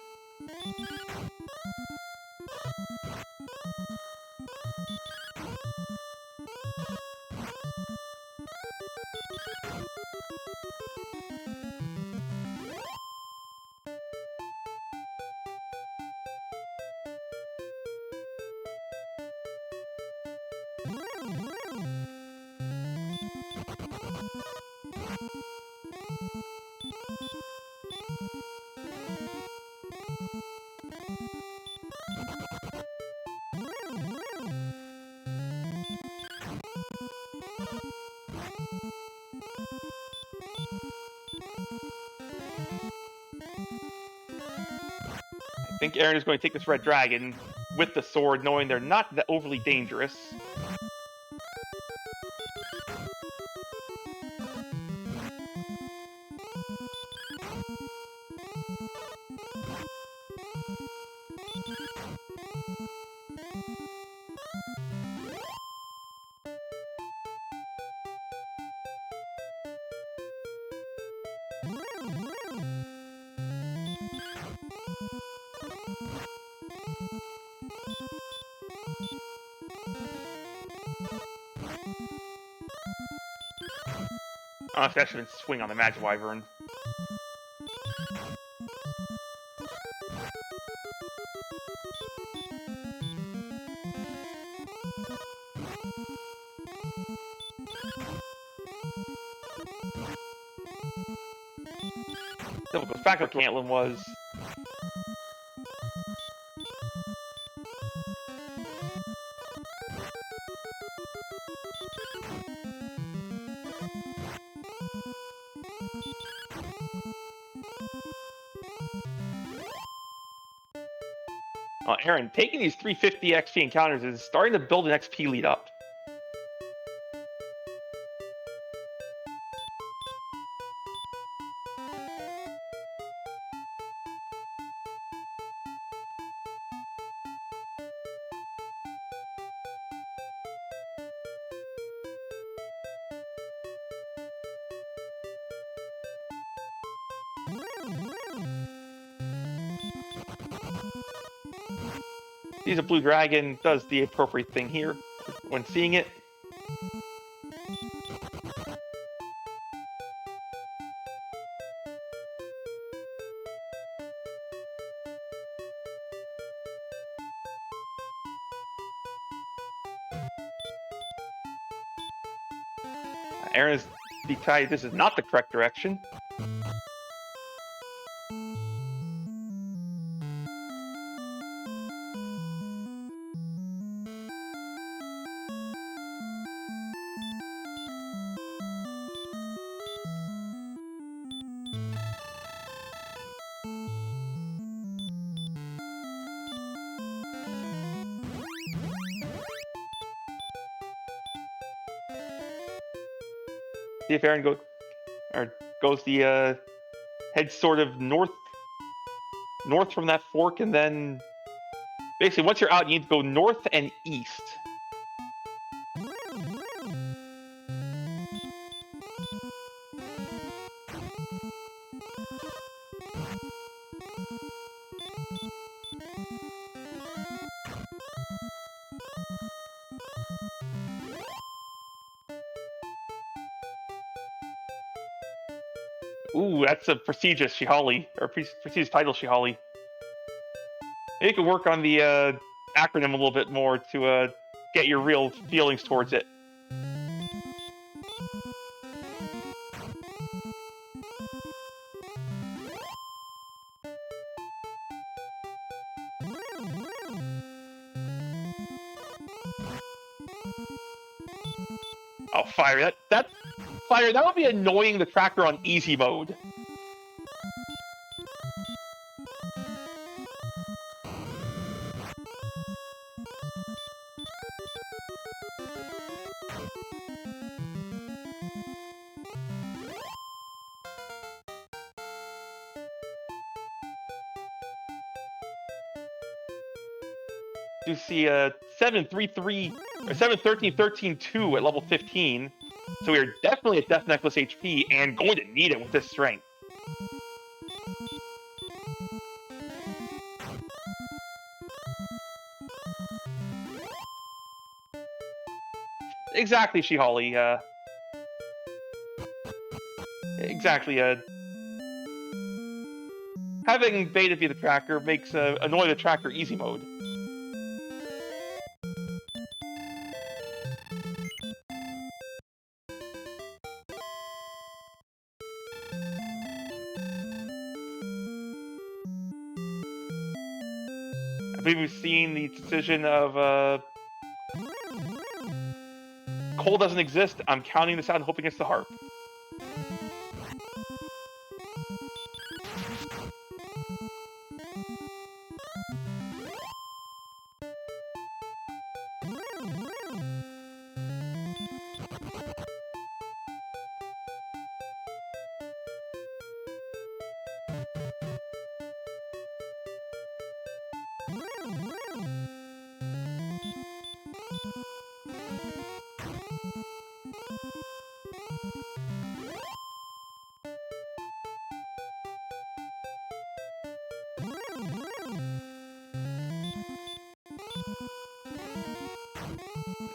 S1: I think Aaron is going to take this red dragon with the sword, knowing they're not that overly dangerous. Honestly, I shouldn't swing on the Magic Wyvern. So what goes back to what Caitlin was. Aaron, taking these 350 XP encounters is starting to build an XP lead up. Sees a blue dragon, does the appropriate thing here when seeing it. Aaron's decided this is not the correct direction. See if Aaron goes the heads sort of north from that fork, and then basically once you're out, you need to go north and east. Ooh, that's a prestigious Shihali, or prestigious title Shihali. Maybe you can work on the acronym a little bit more to get your real feelings towards it. Oh, fire! That fire! That would be annoying the tracker on easy mode. You see 733 or 713-13-2 at level 15. So we are definitely at Death Necklace HP and going to need it with this strength. Exactly, Shihali. Exactly. Having Beta be the tracker makes annoy the tracker easy mode. I believe we've seen the decision of Cole doesn't exist. I'm counting this out and hoping it's the harp.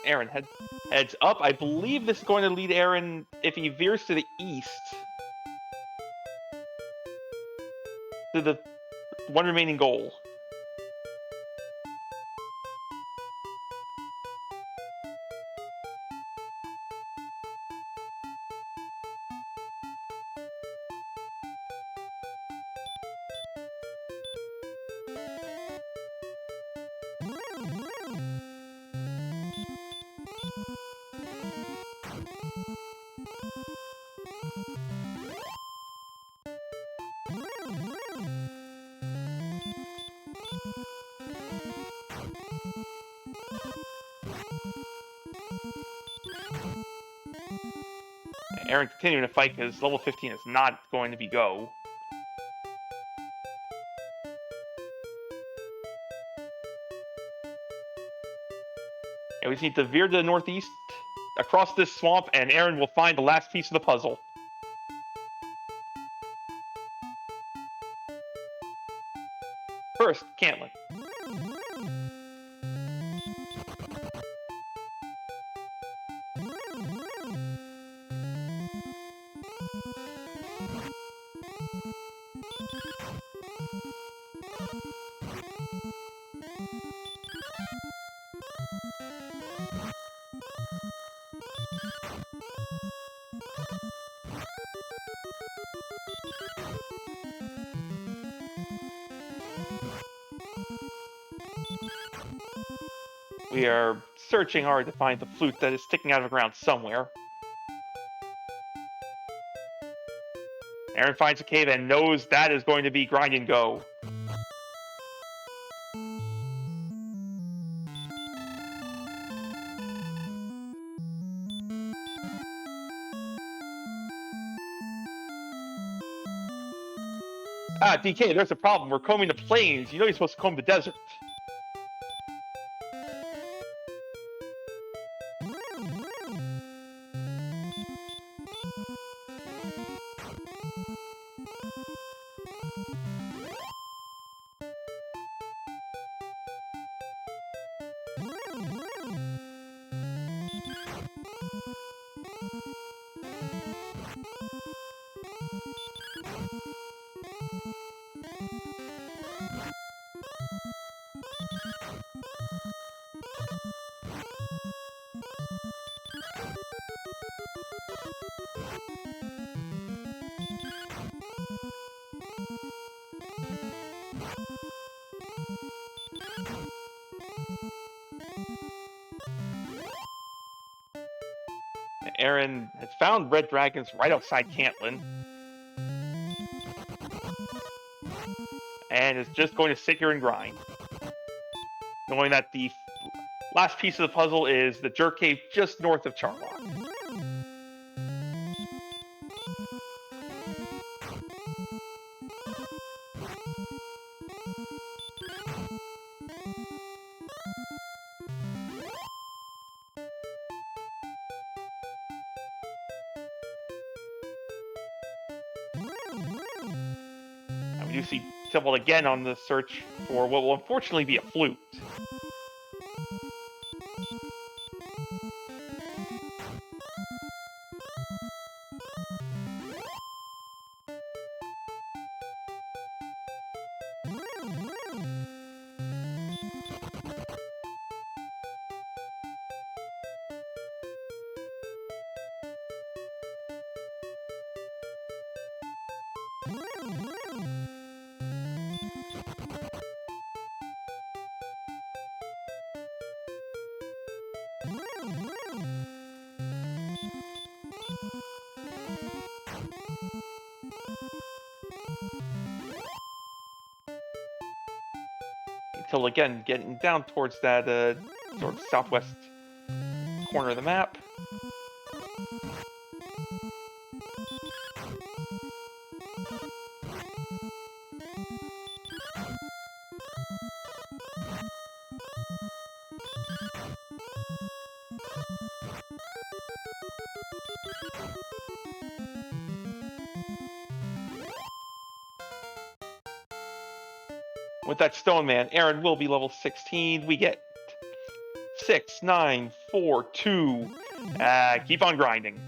S1: Aaron, heads up. I believe this is going to lead Aaron, if he veers to the east, to the one remaining goal. Aaron continuing to fight because level 15 is not going to be go. And we just need to veer to the northeast across this swamp, and Aaron will find the last piece of the puzzle. First, Cantlin. We are searching hard to find the flute that is sticking out of the ground somewhere. Aaron finds a cave and knows that is going to be grind and go. Ah, DK, there's a problem. We're combing the plains. You know you're supposed to comb the desert. Aaron has found red dragons right outside Cantlin. And is just going to sit here and grind. Knowing that the last piece of the puzzle is the jerk cave just north of Charlock. And we do see Tybalt again on the search for what will unfortunately be a flute. Until again, getting down towards that sort of southwest corner of the map. With that stone man, Aaron will be level 16. We get 6, 9, 4, 2. Keep on grinding.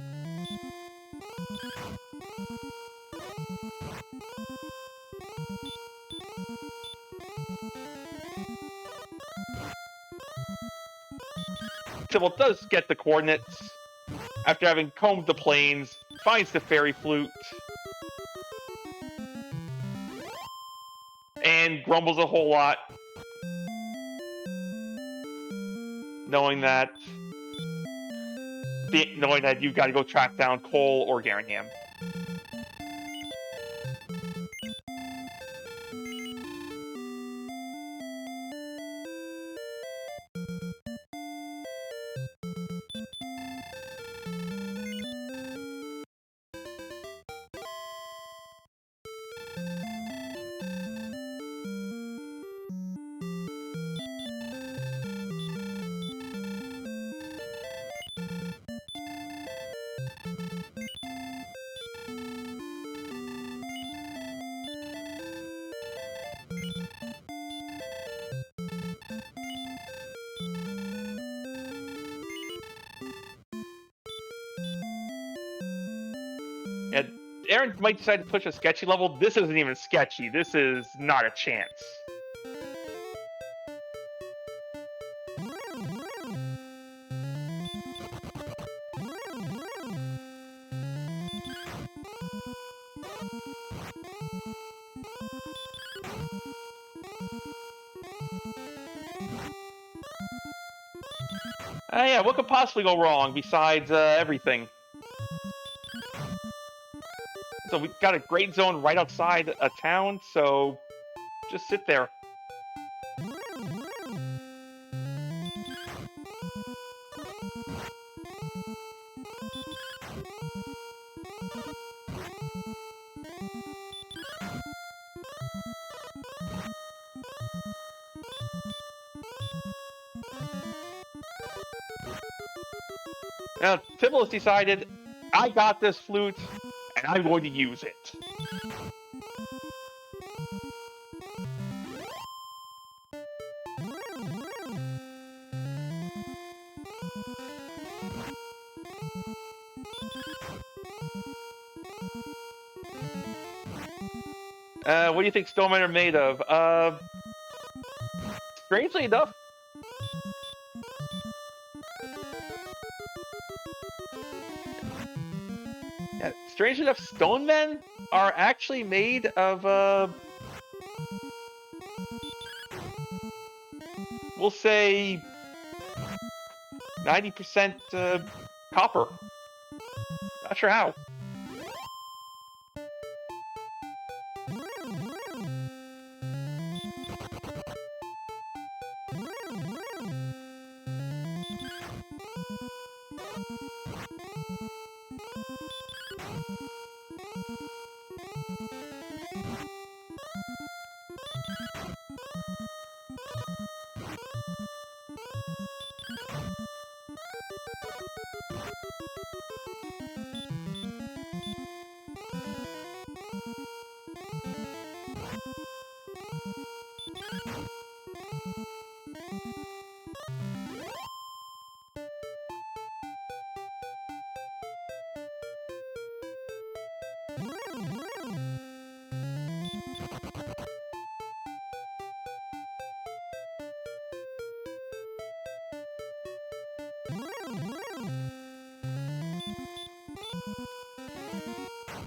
S1: Tybalt does get the coordinates after having combed the plains, finds the fairy flute, and grumbles a whole lot, knowing that you've got to go track down Cole or Garanham. And Aaron might decide to push a sketchy level. This isn't even sketchy. This is not a chance. Yeah, what could possibly go wrong besides everything? So we've got a great zone right outside a town, so just sit there. Now, Tybalt has decided, I got this flute, and I'm going to use it. What do you think snowmen are made of? Strangely enough, stone men are actually made of, we'll say, 90% copper. Not sure how.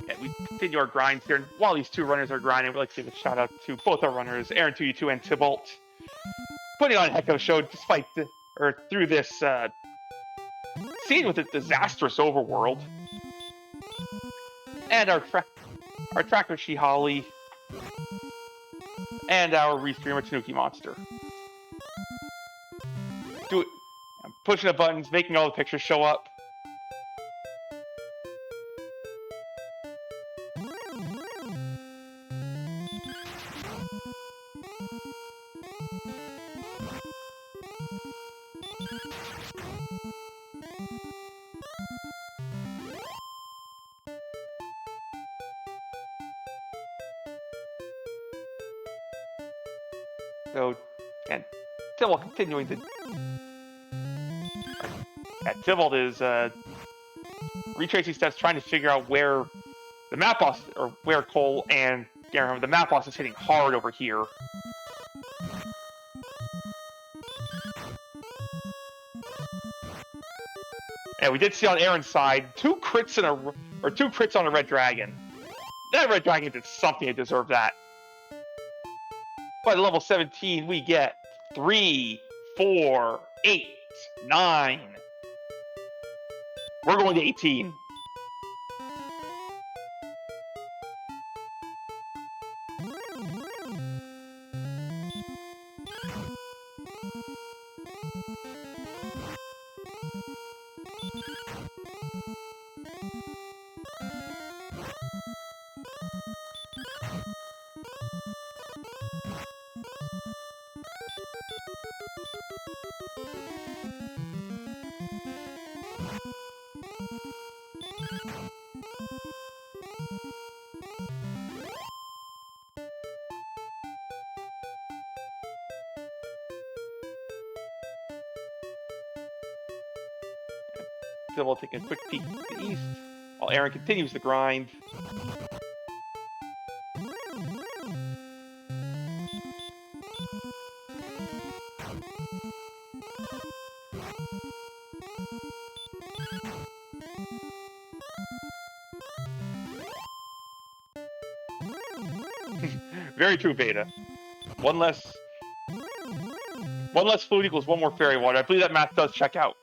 S1: Yeah, we continue our grinds here, and while these two runners are grinding, we'd like to give a shout out to both our runners, aaron2u2 and Tybalt, putting on a heck of a show despite through this scene with a disastrous overworld. And our tracker Shihali, and our Restreamer Tanuki Monster. I'm pushing the buttons, making all the pictures show up. So, and Tybalt continuing to. Tybalt is retracing steps, trying to figure out where the map boss, or where Cole and the map boss is hitting hard over here. And we did see on Aaron's side two crits on a red dragon. That red dragon did something to deserve that. By level 17, we get 3, 4, 8, 9. We're going to 18. Tybalt taking a quick peek to the east, while Aaron continues the grind. Very true, Beta. One less food equals one more fairy water. I believe that math does check out.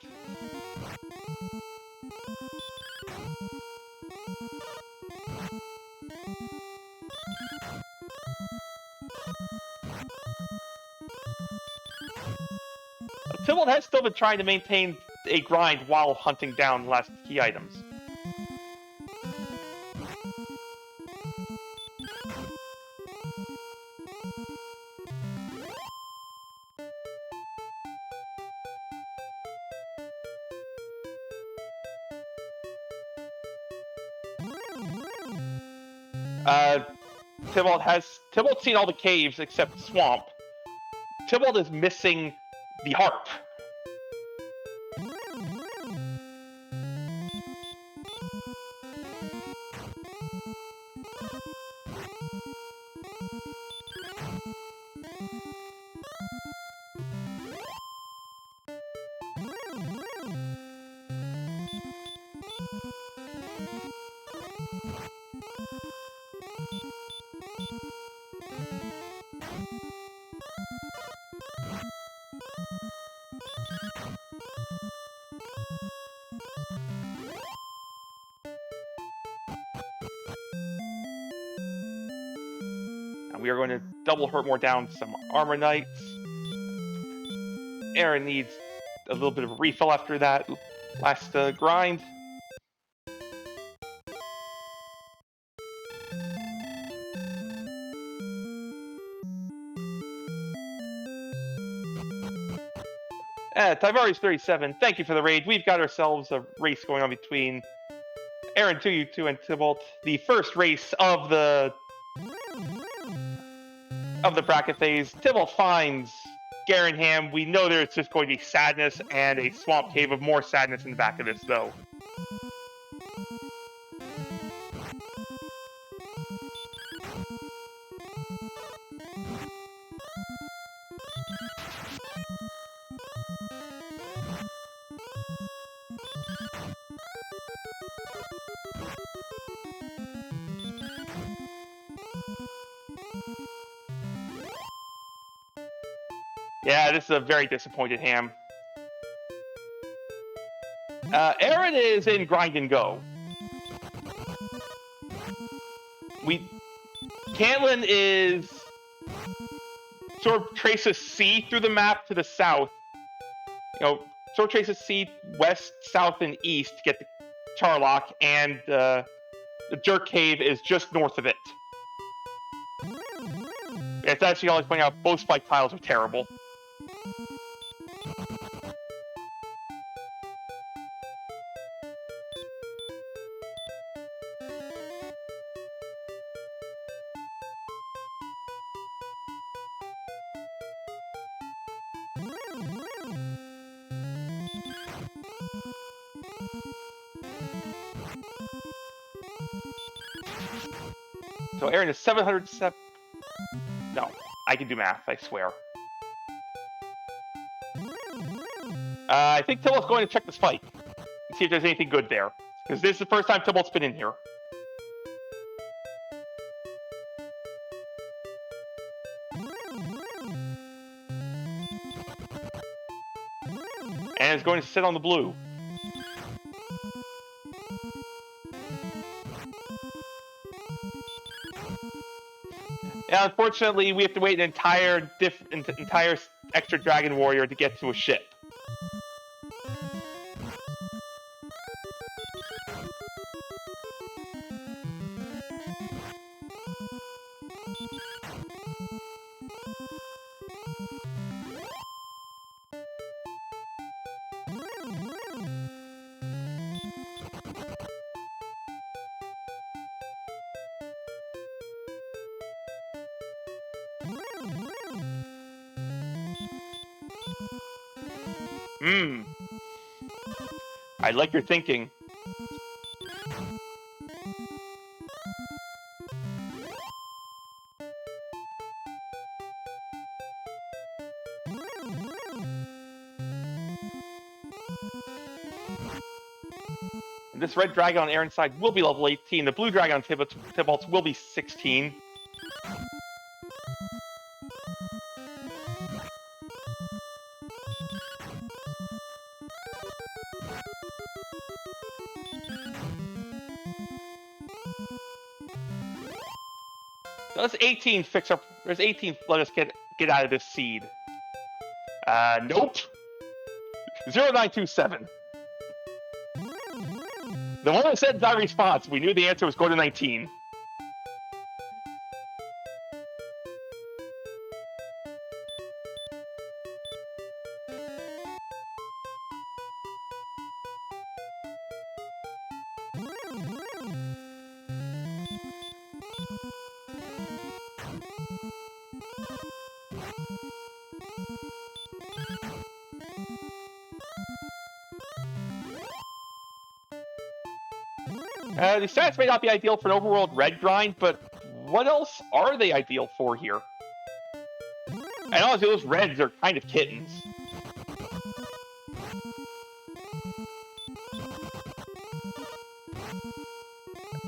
S1: Tybalt has still been trying to maintain a grind while hunting down last key items. Tybalt's seen all the caves except Swamp. Tybalt is missing the harp. We are going to double Hurtmore down some Armor Knights. Aaron needs a little bit of a refill after that last grind. Tybalt 37, thank you for the raid. We've got ourselves a race going on between aaron2u2 and Tybalt. The first race of the bracket phase. Tybalt finds Garenham. We know there's just going to be sadness and a swamp cave of more sadness in the back of this, though. Yeah, this is a very disappointed Ham. Aaron is in grind and go. Cantlin is sort of traces C through the map to the south. You know, sort of traces C west, south, and east to get to Charlock, and the Jerk Cave is just north of it. It's actually always pointing out both spike tiles are terrible. So Aaron is 707. No, I can do math, I swear. I think Tybalt's going to check the spike and see if there's anything good there. Because this is the first time Tybalt's been in here. And is going to sit on the blue. Now, unfortunately, we have to wait an entire extra Dragon Warrior to get to a ship. I like your thinking. This red dragon on Aaron's side will be level 18. The blue dragon on Tybalt's will be 16. Does 18 fix up? Does 18 let us get out of this seed? Nope. 0927. The one that said that response, we knew the answer was go to 19. The stats may not be ideal for an overworld red grind, but what else are they ideal for here? And honestly, those reds are kind of kittens.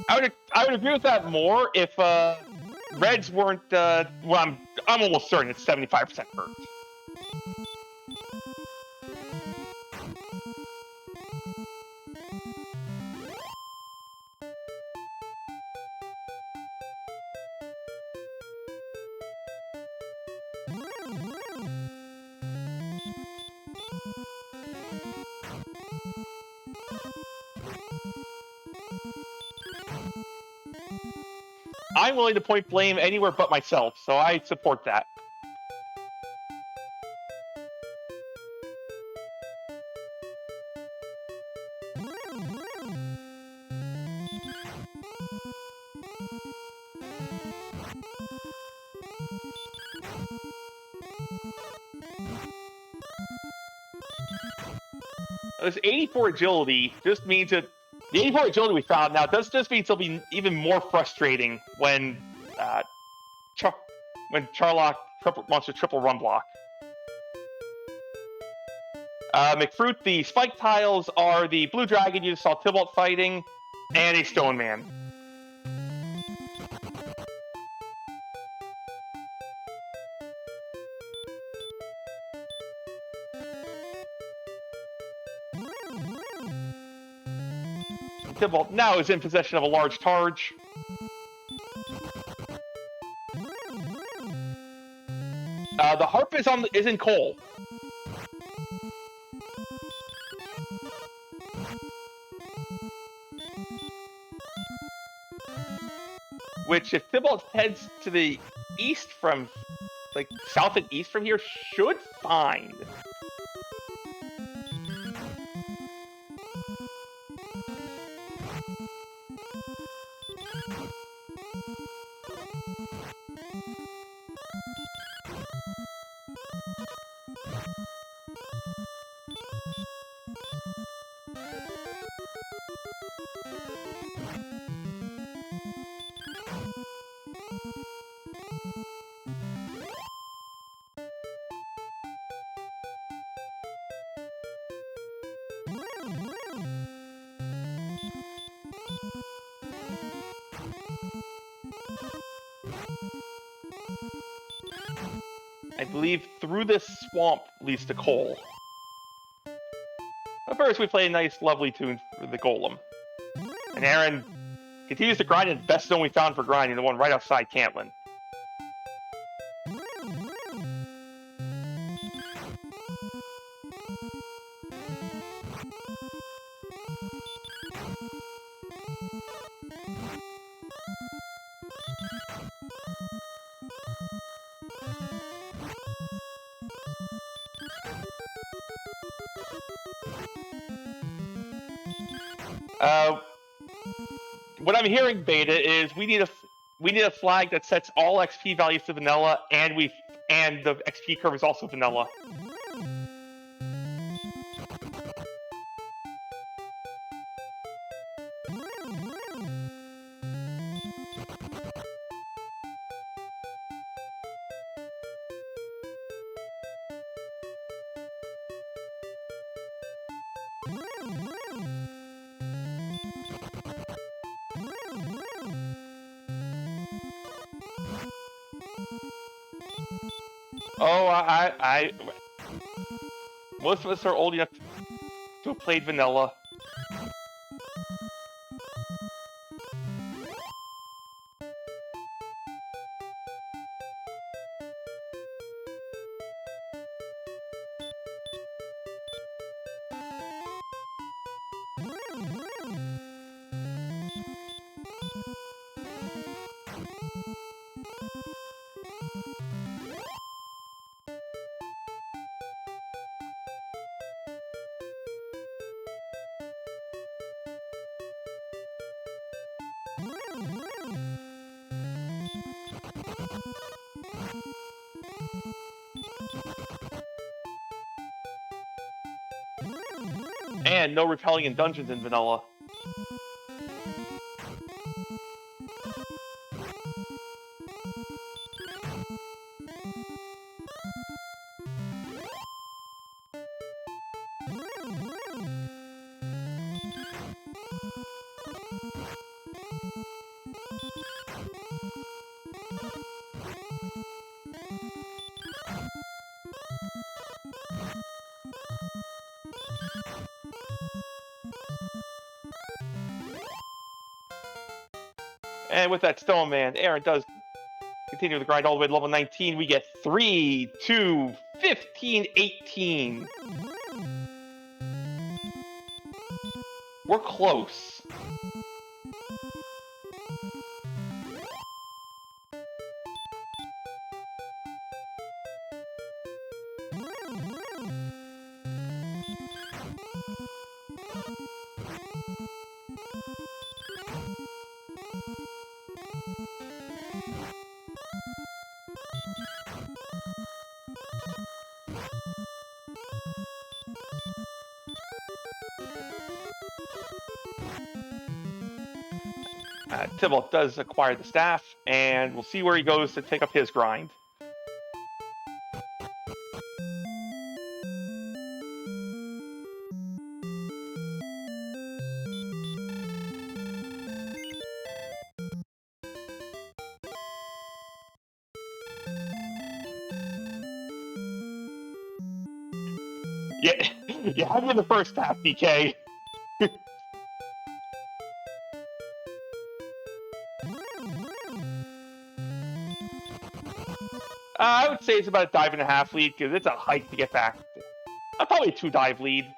S1: I would agree with that more if reds weren't. Well, I'm almost certain it's 75% hurt. I'm willing to point blame anywhere but myself, so I support that. This 84 agility just means that the 84 agility we found now does just mean it'll be even more frustrating when Charlock wants to triple run block. McFruit, the spike tiles are the blue dragon you saw Tybalt fighting, and a stone man. Tybalt now is in possession of a large targe. The harp is in coal. Which, if Tybalt heads to the east from, like, south and east from here, should find. I believe through this swamp leads to coal. But first, we play a nice, lovely tune for the golem. And Aaron continues to grind in the best zone we found for grinding, the one right outside Cantlin. What I'm hearing, Beta, is we need a flag that sets all XP values to vanilla, and the XP curve is also vanilla. Oh, most of us are old enough to have played vanilla. And no repelling in dungeons in vanilla. And with that Stone Man, Aaron does continue the grind all the way to level 19. We get 3, 2, 15, 18. We're close. Tybalt does acquire the staff, and we'll see where he goes to take up his grind. Yeah, you had me in the first half, DK. I would say it's about a dive and a half lead, because it's a hike to get back. Probably a 2-dive lead.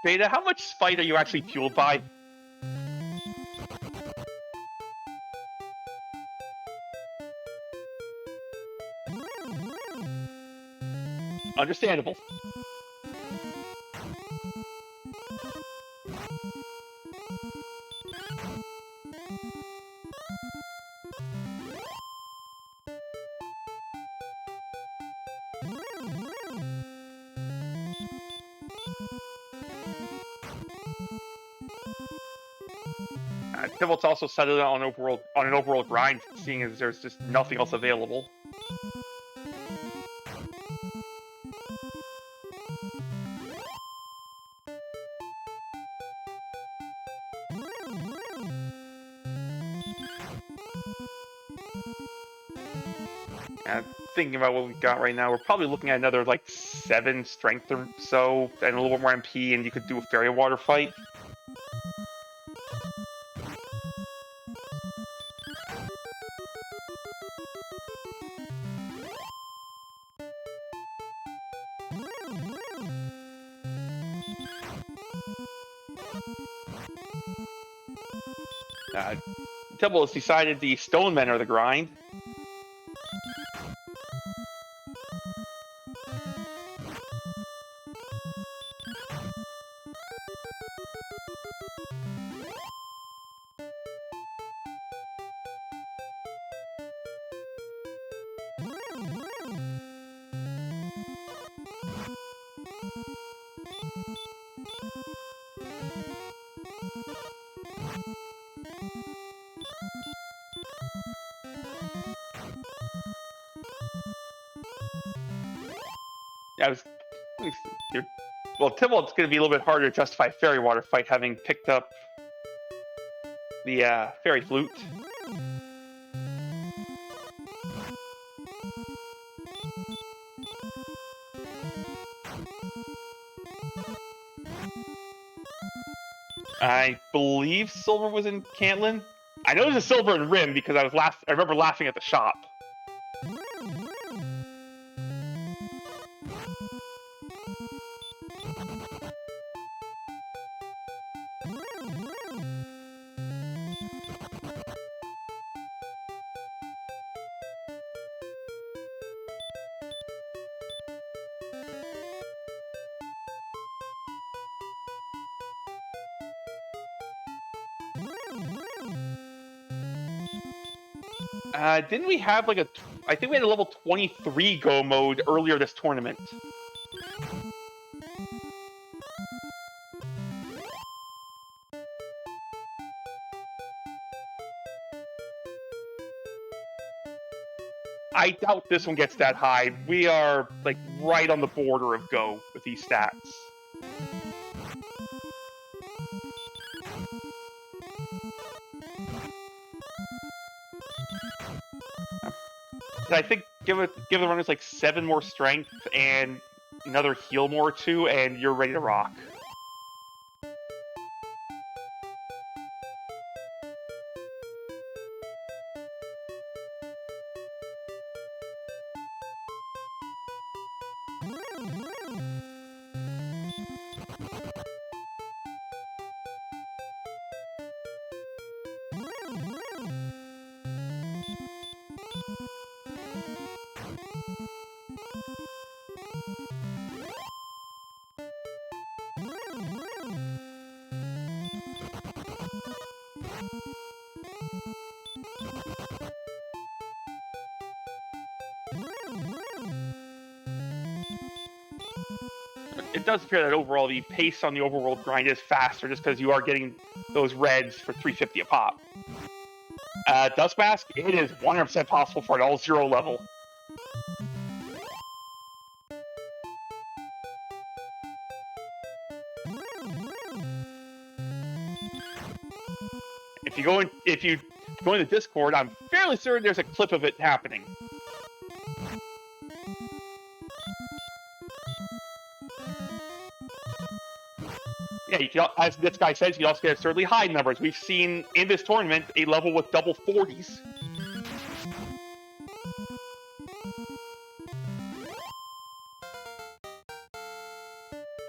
S1: Beta, how much spite are you actually fueled by? Understandable. Tybalt's also settled on an overall grind, seeing as there's just nothing else available. Thinking about what we've got right now, we're probably looking at another like 7 strength or so, and a little bit more MP, and you could do a fairy water fight. Tybalt has decided the Stone Men are the grind. I was. Well, Tybalt's going to be a little bit harder to justify a fairy water fight, having picked up the fairy flute. I believe silver was in Cantlin. I know there's a silver in Rim because I remember laughing at the shop. Didn't we have like I think we had a level 23 go mode earlier this tournament. I doubt this one gets that high. We are like right on the border of go with these stats. I think give the runners like 7 more strength and another heal more or 2, and you're ready to rock. It does appear that overall the pace on the overworld grind is faster just because you are getting those reds for 350 a pop. Duskmask, it is 100% possible for an all-0 level. If you go in the Discord, I'm fairly certain there's a clip of it happening. Yeah, you can, as this guy says, you can also get absurdly high numbers. We've seen in this tournament a level with double 40s.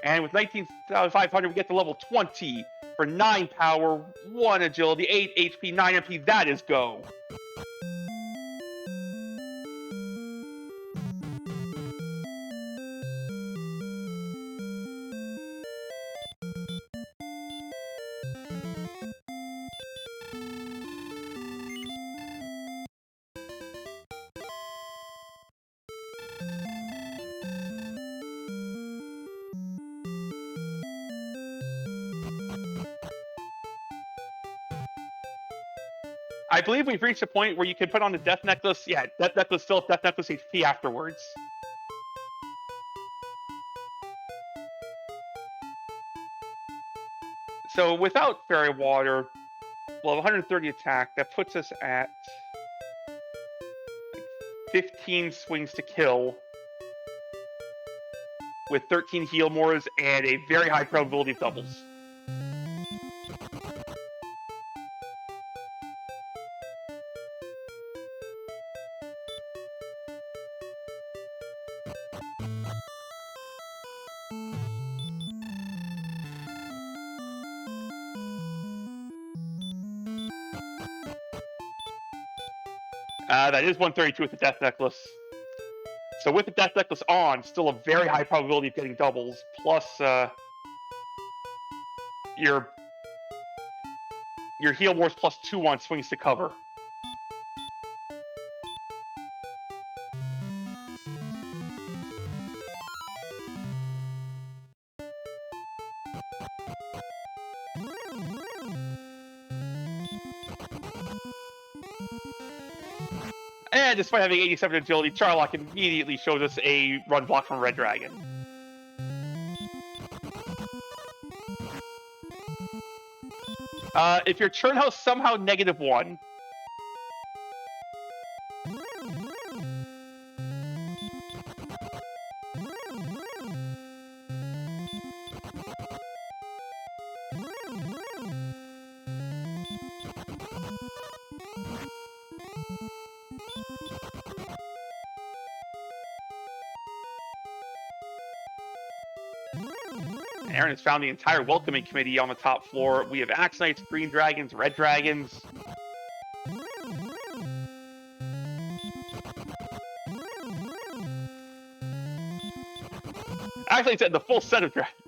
S1: And with 19,500, we get to level 20 for 9 power, 1 agility, 8 HP, 9 MP. That is go. I believe we've reached a point where you can put on the Death Necklace. Yeah, Death Necklace still Death Necklace HP afterwards. So without Fairy Water, well, 130 attack, that puts us at 15 swings to kill with 13 heal mores and a very high probability of doubles. That is 132 with the Death Necklace. So with the Death Necklace on, still a very high probability of getting doubles, plus your heal mores plus 2 on swings to cover. And despite having 87 agility, Charlock immediately shows us a run block from Red Dragon. If your churn house somehow -1, Aaron has found the entire welcoming committee on the top floor. We have Axe Knights, Green Dragons, Red Dragons. Axe Knights had the full set of dragons.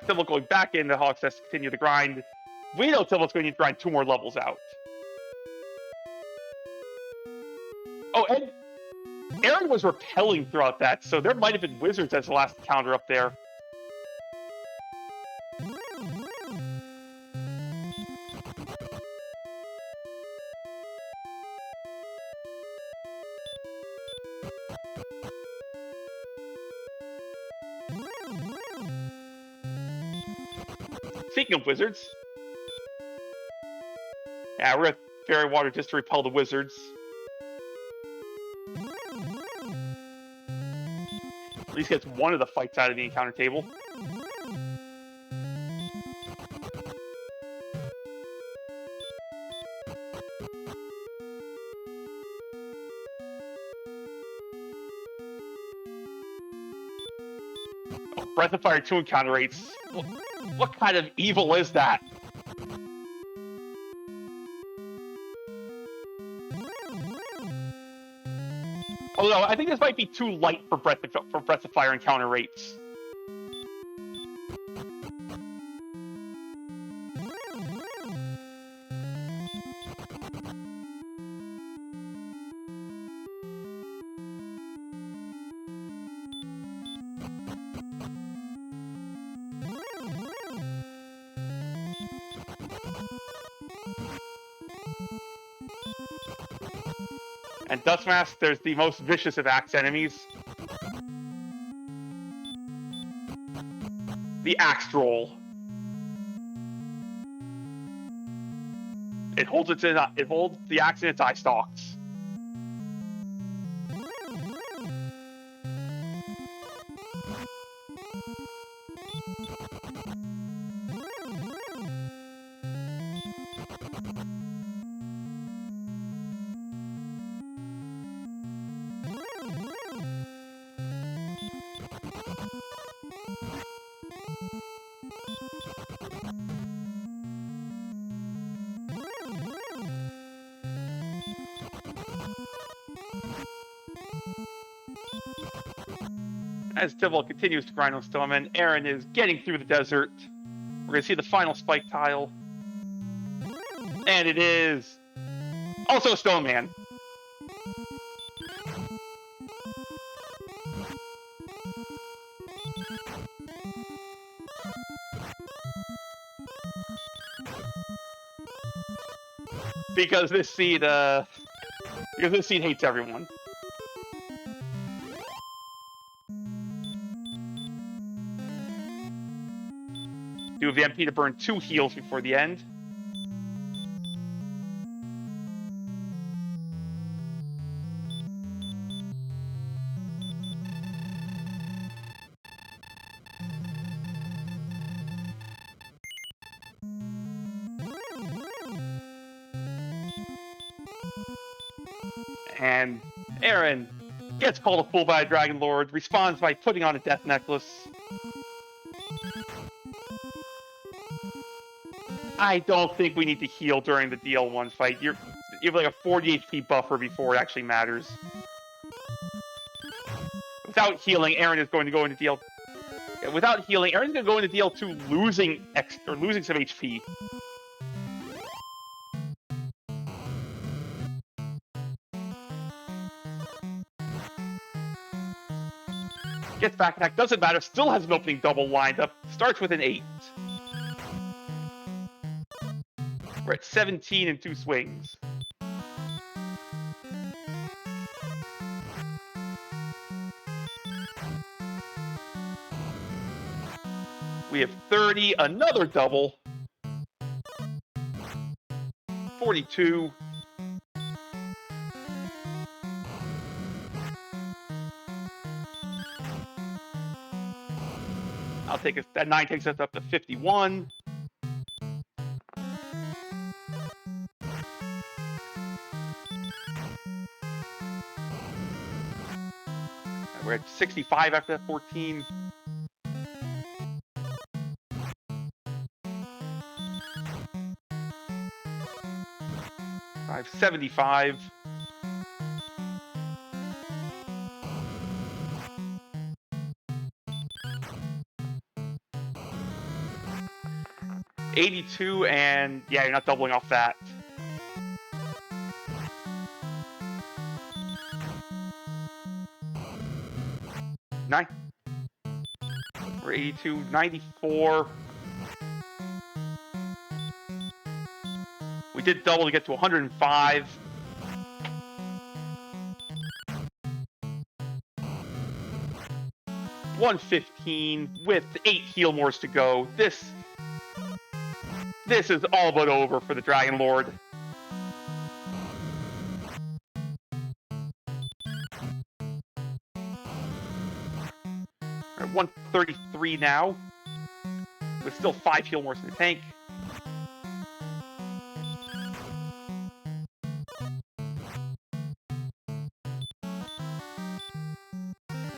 S1: Tybalt going back into Hawk's Nest to continue the grind. We know Tybalt's going to need to grind 2 more levels out. Oh, and Aaron was repelling throughout that, so there might have been Wizards as the last counter up there. Speaking of Wizards, yeah, we're at Fairy Water just to repel the Wizards. At least gets one of the fights out of the encounter table. Oh, Breath of Fire 2 encounter rates. What kind of evil is that? Although, I think this might be too light for Breath of Fire encounter rates. And Dustmask, there's the most vicious of Axe enemies. The Axe Troll. It holds the axe in its eye stalks. As Tybalt continues to grind on Stoneman, Aaron is getting through the desert. We're going to see the final spike tile. And it is also Stoneman. Because this seed hates everyone. Do have the MP to burn 2 heals before the end. And Aaron gets called a fool by a Dragon Lord, responds by putting on a Death Necklace. I don't think we need to heal during the DL1 fight. You have like a 40 HP buffer before it actually matters. Without healing, Aaron is going to go into DL. Without healing, Aaron's going to go into DL2 losing some HP. Gets back attack, doesn't matter, still has an opening double lined up, starts with an 8. We're at 17 and 2 swings. We have 30, another double. 42. I'll take it. That 9 takes us up to 51. We're at 65 after that 14. I have 75. $82, and yeah, you're not doubling off that. Nine. We're 82, 94. We did double to get to 105. $115 with 8 heal mores to go. This is all but over for the Dragon Lord. We're at 133 now, with still 5 heal mores in the tank.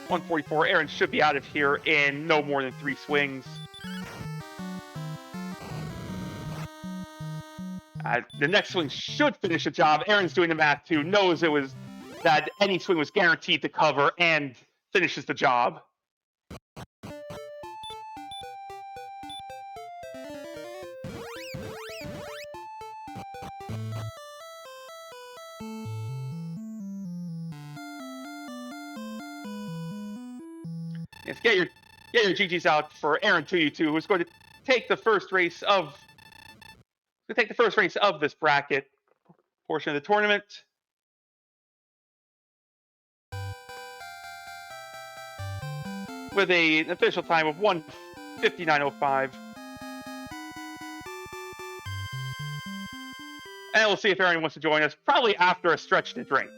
S1: $144. Aaron should be out of here in no more than 3 swings. The next swing should finish the job. Aaron's doing the math too, knows that any swing was guaranteed to cover and finishes the job. Yes, get your GGs out for aaron2u2, who's going to take the first race of this bracket portion of the tournament. With an official time of 1:59.05. And we'll see if Aaron wants to join us, probably after a stretch to drink.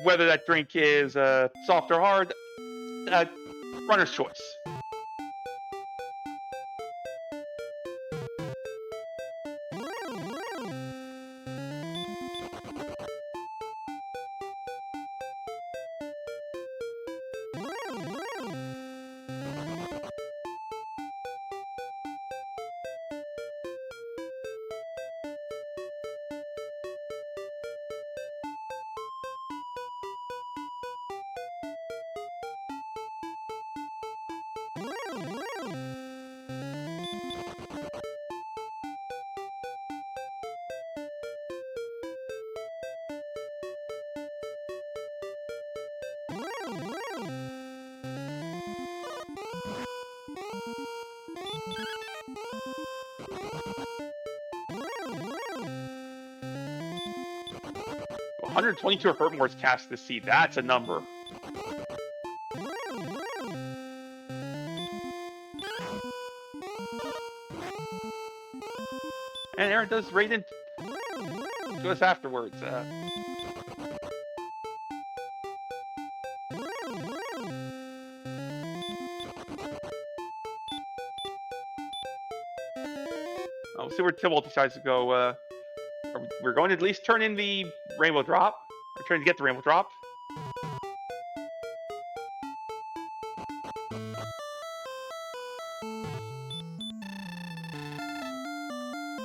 S1: Whether that drink is soft or hard, runner's choice. $122 hurt mores cast this seed. That's a number. And Aaron does rate in to us afterwards. We'll see where Tybalt decides to go. We're going to at least turn in the Rainbow Drop. We're trying to get the Rainbow Drop.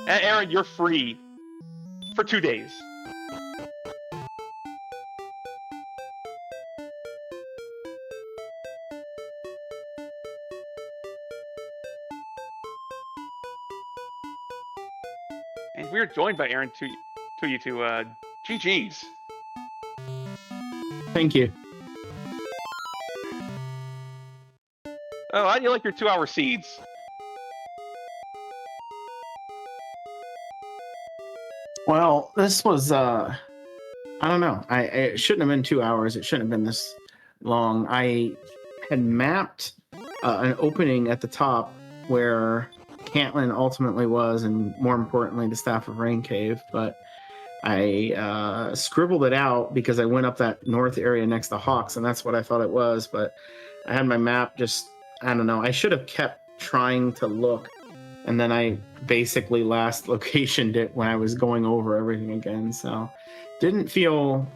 S1: And Aaron, you're free for 2 days. And we're joined by aaron2u2. GG's.
S2: Thank you.
S1: Oh, how do you like your 2-hour seeds?
S2: Well, this was I don't know. It shouldn't have been 2 hours. It shouldn't have been this long. I had mapped an opening at the top where Cantlin ultimately was, and more importantly, the Staff of Rain Cave. But I scribbled it out because I went up that north area next to Hawks, and that's what I thought it was. But I had my map just, I don't know. I should have kept trying to look, and then I basically last locationed it when I was going over everything again. So didn't feel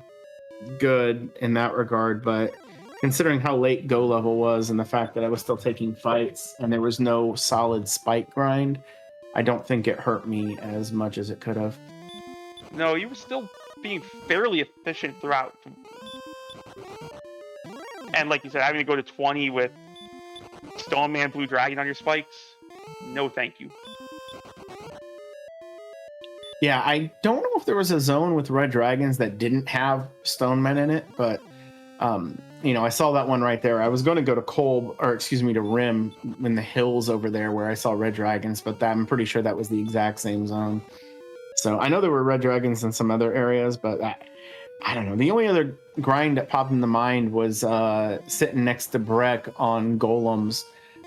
S2: good in that regard, but considering how late go level was and the fact that I was still taking fights and there was no solid spike grind, I don't think it hurt me as much as it could have.
S1: No, you were still being fairly efficient throughout. And like you said, having to go to 20 with Stone Man, Blue Dragon on your spikes, no thank you.
S2: Yeah, I don't know if there was a zone with Red Dragons that didn't have Stone Men in it, but I saw that one right there. I was going to go to to Rim in the hills over there where I saw Red Dragons, but I'm pretty sure that was the exact same zone. So I know there were Red Dragons in some other areas, but I don't know. The only other grind that popped in the mind was sitting next to Breck on Golems,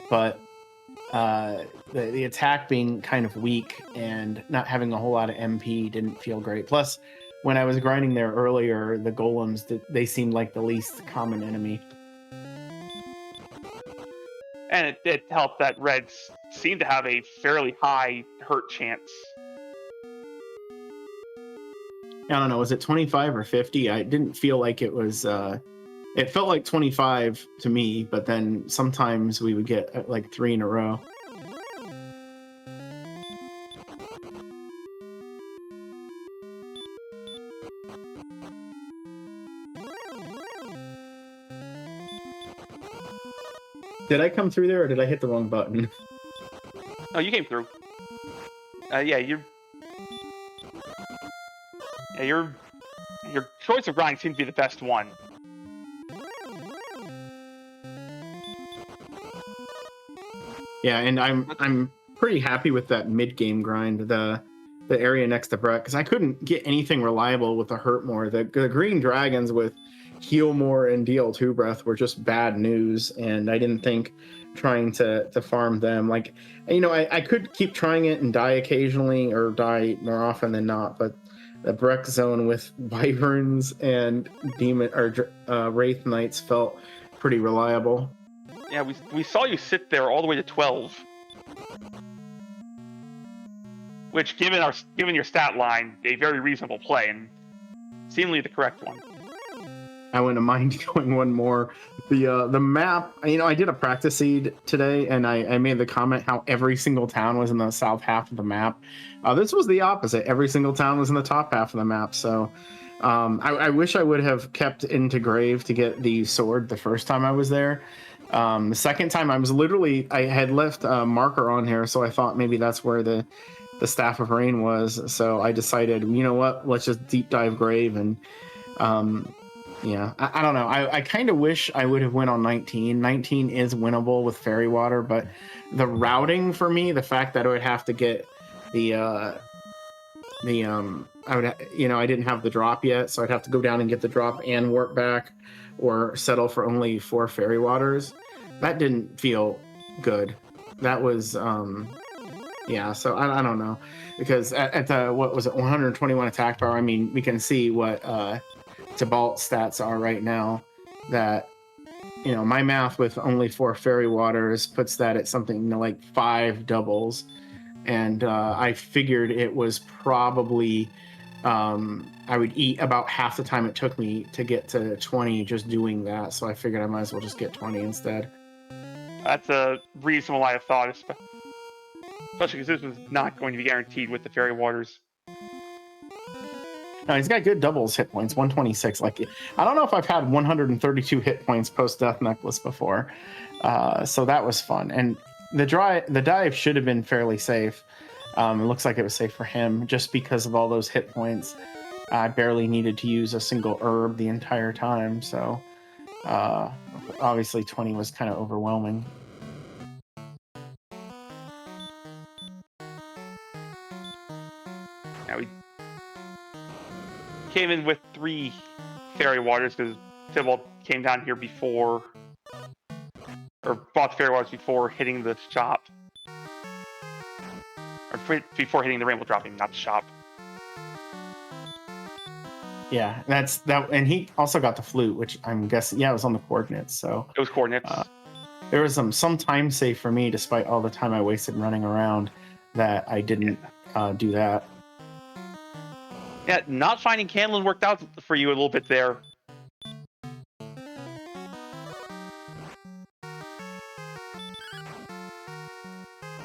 S2: but the attack being kind of weak and not having a whole lot of MP didn't feel great. Plus, when I was grinding there earlier, the Golems, they seemed like the least common enemy.
S1: And it helped that Reds seemed to have a fairly high hurt chance.
S2: I don't know, was it 25 or 50? I didn't feel like it was... it felt like 25 to me, but then sometimes we would get like 3 in a row. Did I come through there, or did I hit the wrong button?
S1: Oh, you came through. Your choice of grind seemed to be the best one.
S2: Yeah, and I'm pretty happy with that mid-game grind, the area next to Brett, because I couldn't get anything reliable with the hurt more. The green dragons with heal more and deal 2 breath were just bad news, and I didn't think trying to farm them, like, I could keep trying it and die occasionally or die more often than not, but the Breck zone with wyverns and demon or wraith knights felt pretty reliable.
S1: Yeah, we saw you sit there all the way to 12, which, given your stat line, a very reasonable play and seemingly the correct one.
S2: I wouldn't mind going one more. The map, I did a practice seed today, and I made the comment how every single town was in the south half of the map. This was the opposite. Every single town was in the top half of the map. So I wish I would have kept into Grave to get the sword the first time I was there. The second time I had left a marker on here, so I thought maybe that's where the Staff of Rain was. So I decided, you know what, let's just deep dive Grave. And yeah, I don't know. I kind of wish I would have went on 19. 19 is winnable with Fairy Water, but the routing for me, the fact that I would have to get I didn't have the drop yet, so I'd have to go down and get the drop and warp back, or settle for only 4 Fairy Waters. That didn't feel good. That was so I don't know, because at the, what was it, 121 attack power, I mean, we can see what Tybalt stats are right now. That, my math with only 4 Fairy Waters puts that at something like 5 doubles, and I figured it was probably I would eat about half the time it took me to get to 20 just doing that, so I figured I might as well just get 20 instead.
S1: That's a reasonable line of thought, especially because this was not going to be guaranteed with the Fairy Waters.
S2: No, he's got good doubles hit points, 126. Like, I don't know if I've had 132 hit points post Death Necklace before, so that was fun. And the dive should have been fairly safe. It looks like it was safe for him just because of all those hit points. I barely needed to use a single herb the entire time, so obviously 20 was kind of overwhelming.
S1: Now we came in with 3 fairy waters because Tybalt came down here before, or bought the fairy waters before hitting the shop, or before hitting the rainbow dropping, not the shop.
S2: Yeah, that's that, and he also got the flute, which I'm guessing, yeah, it was on the coordinates. So
S1: it was coordinates.
S2: There was some time save for me, despite all the time I wasted running around, that I didn't do that.
S1: Yeah, not finding Canlin worked out for you a little bit there.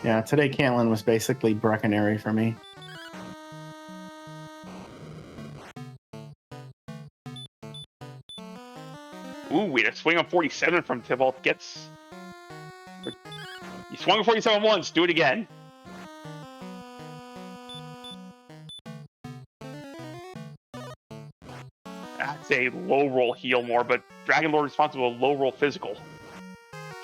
S2: Yeah, today Cantlin was basically Breckenary for me.
S1: Ooh, we had a swing on 47 from Tybalt. Gets... You swung on 47 once, do it again. That's a low roll heal more, but Dragon Lord responsible for low roll physical.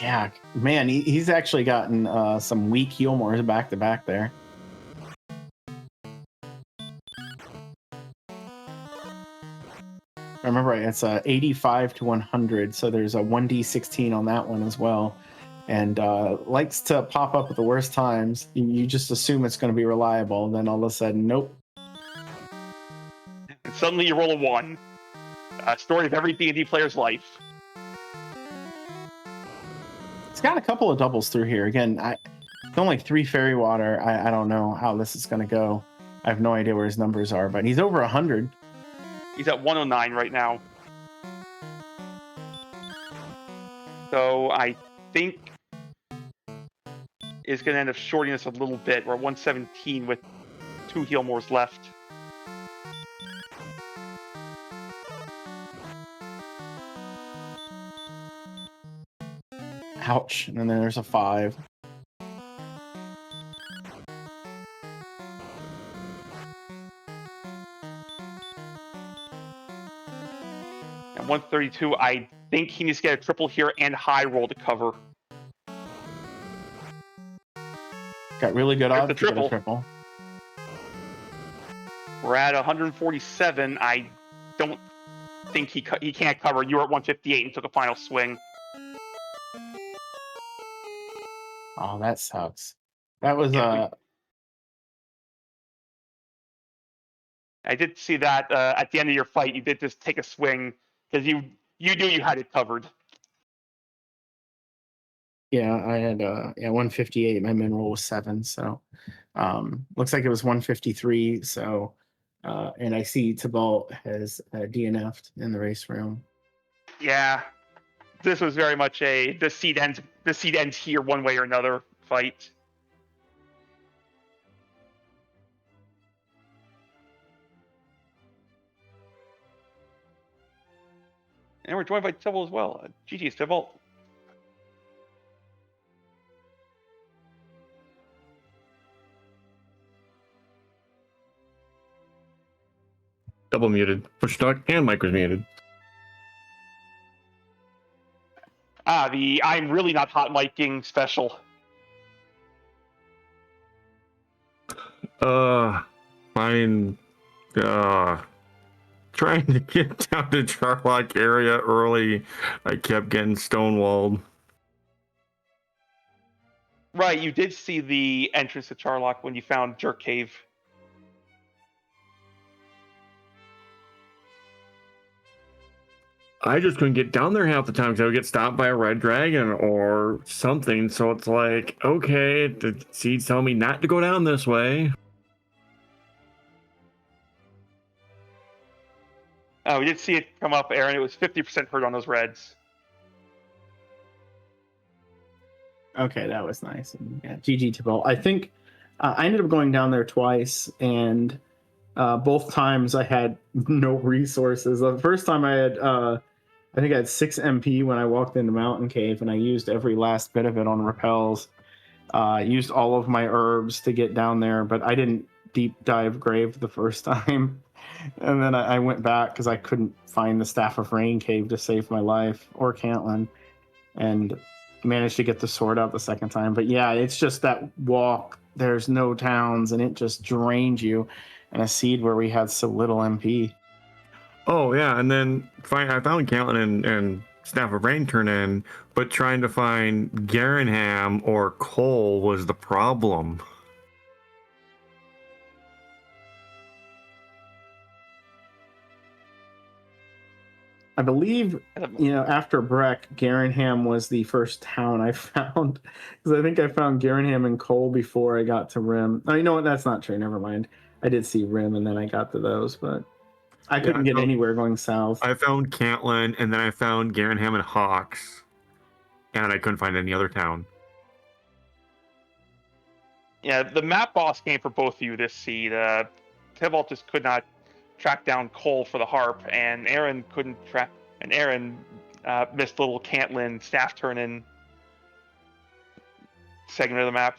S2: Yeah, man, he's actually gotten some weak heal mores back to back there. Remember, it's 85 to 100, so there's a 1d16 on that one as well. And likes to pop up at the worst times. You just assume it's going to be reliable, and then all of a sudden, nope.
S1: And suddenly you roll a 1. A story of every D&D player's life.
S2: It's got a couple of doubles through here. Again, it's only 3 fairy water. I don't know how this is going to go. I have no idea where his numbers are, but he's over 100.
S1: He's at 109 right now. So I think is going to end up shorting us a little bit. We're at 117 with 2 heal mores left.
S2: Ouch. And then there's a 5.
S1: At 132, I think he needs to get a triple here and high roll to cover.
S2: Got really good odds to get a triple.
S1: We're at 147. I don't think he can't cover. You were at 158 and took a final swing.
S2: Oh, that sucks. That was
S1: I did see that at the end of your fight. You did just take a swing because you knew you had it covered.
S2: Yeah, I had 158. My min roll was 7, so looks like it was 153. So and I see Tybalt has DNF'd in the race room.
S1: Yeah, this was very much the seed ends here one way or another fight. And we're joined by Tybalt as well. GG's Tybalt.
S3: Double muted. Push talk and mic was muted.
S1: The I'm really not hot miking special.
S3: Fine. Trying to get down to Charlock area early. I kept getting stonewalled.
S1: Right, you did see the entrance to Charlock when you found Jerk Cave.
S3: I just couldn't get down there half the time because I would get stopped by a red dragon or something. So it's like, okay, the seeds tell me not to go down this way.
S1: Oh, we did see it come up, Aaron. It was 50% hurt on those reds.
S2: Okay, that was nice. And, yeah, GG Tybalt. I think I ended up going down there twice, and both times I had no resources. The first time I had, I think I had 6 MP when I walked into Mountain Cave, and I used every last bit of it on repels. Used all of my herbs to get down there, but I didn't deep dive grave the first time. And then I went back because I couldn't find the Staff of Rain cave to save my life, or Cantlin, and managed to get the sword out the second time. But yeah, it's just that walk. There's no towns, and it just drains you. and a seed where we had so little MP.
S3: Oh yeah, and then I found Caitlin and Staff of Rain turn in, but trying to find Garenham or Cole was the problem.
S2: I believe, after Breck, Garenham was the first town I found, because I think I found Garenham and Cole before I got to Rim. Oh, you know what? That's not true. Never mind. I did see Rim, and then I got to those, but I couldn't get anywhere going south.
S3: I found Caitlin, and then I found Garenham and Hawks, and I couldn't find any other town.
S1: Yeah, the map boss game for both of you this seed. Tybalt just could not track down Cole for the harp, and Aaron couldn't track. And Aaron missed the little Cantlin staff turn-in segment of the map.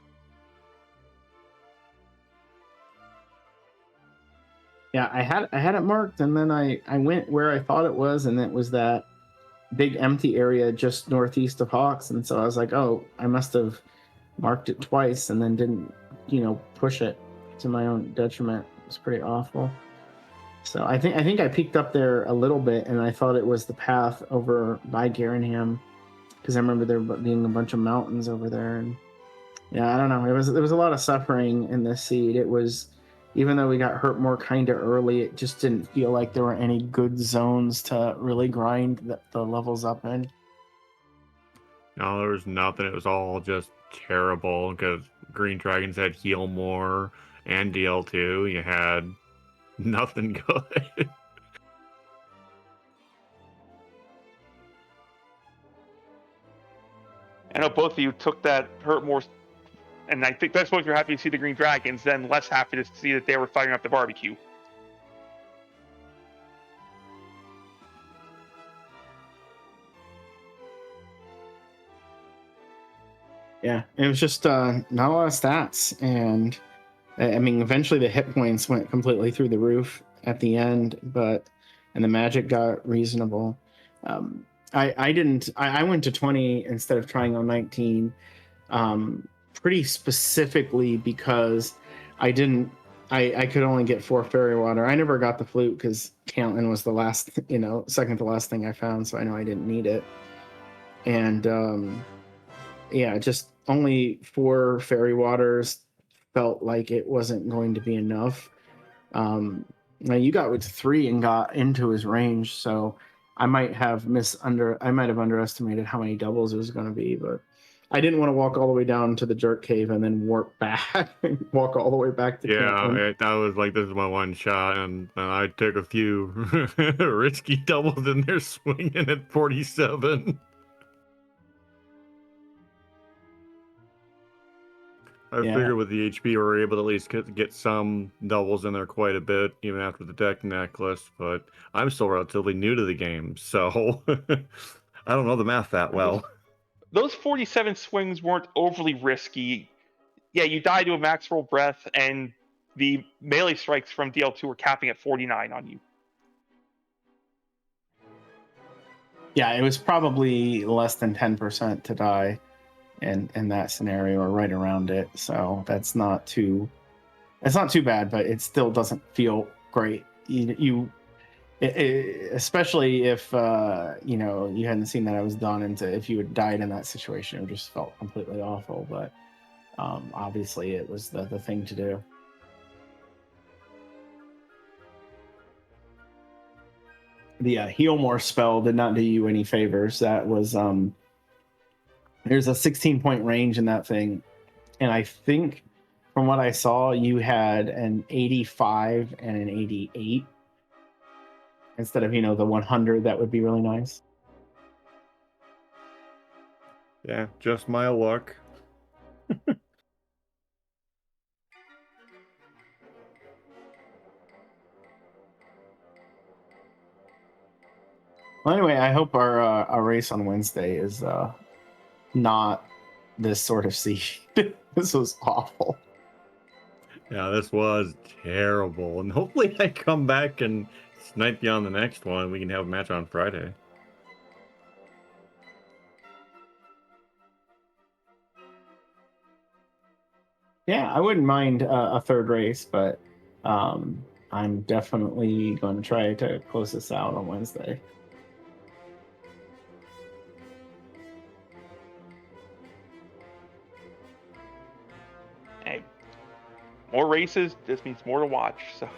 S2: Yeah, I had it marked, and then I went where I thought it was, and it was that big empty area just northeast of Hawks, and so I was like, oh, I must have marked it twice and then didn't, push it to my own detriment. It was pretty awful. So I think I peeked up there a little bit, and I thought it was the path over by Garenham, because I remember there being a bunch of mountains over there, and yeah, I don't know. There was a lot of suffering in this seed. It was, even though we got hurt more kind of early, it just didn't feel like there were any good zones to really grind the levels up in.
S3: No, there was nothing. It was all just terrible because Green Dragons had Heal More and DL2. You had nothing good.
S1: I know both of you took that hurt more, and I think that's what you're happy to see the Green Dragons, then less happy to see that they were firing up the barbecue.
S2: Yeah, it was just not a lot of stats, and I mean, eventually the hit points went completely through the roof at the end, and the magic got reasonable. I went to 20 instead of trying on 19, pretty specifically because I could only get 4 fairy water. I never got the flute because Cantlin was the last, second to last thing I found, so I know I didn't need it. And yeah, just only 4 fairy waters felt like it wasn't going to be enough. Now you got with 3 and got into his range, so I might have underestimated how many doubles it was going to be, but I didn't want to walk all the way down to the jerk cave and then warp back and walk all the way back to
S3: Cantlin. That was like, this is my one shot, and I took a few risky doubles in there swinging at 47. I figured with the HP, we were able to at least get some doubles in there quite a bit, even after the deck necklace. But I'm still relatively new to the game, so I don't know the math that well.
S1: Those 47 swings weren't overly risky. Yeah, you died to a max roll breath, and the melee strikes from DL2 were capping at 49 on you.
S2: Yeah, it was probably less than 10% to die in that scenario, or right around it. So it's not too bad, but it still doesn't feel great. Especially if you hadn't seen that I was done, and if you had died in that situation, it just felt completely awful. But obviously it was the thing to do. The Heal More spell did not do you any favors. That was there's a 16-point range in that thing, and I think from what I saw, you had an 85 and an 88 instead of the 100. That would be really nice.
S3: Yeah, just my luck.
S2: Well, anyway, I hope our race on Wednesday is not this sort of seed. This was awful.
S3: Yeah, this was terrible. And hopefully I come back and snipe you on the next one. We can have a match on Friday.
S2: Yeah, I wouldn't mind a third race, but I'm definitely going to try to close this out on Wednesday.
S1: Hey, more races just means more to watch. So.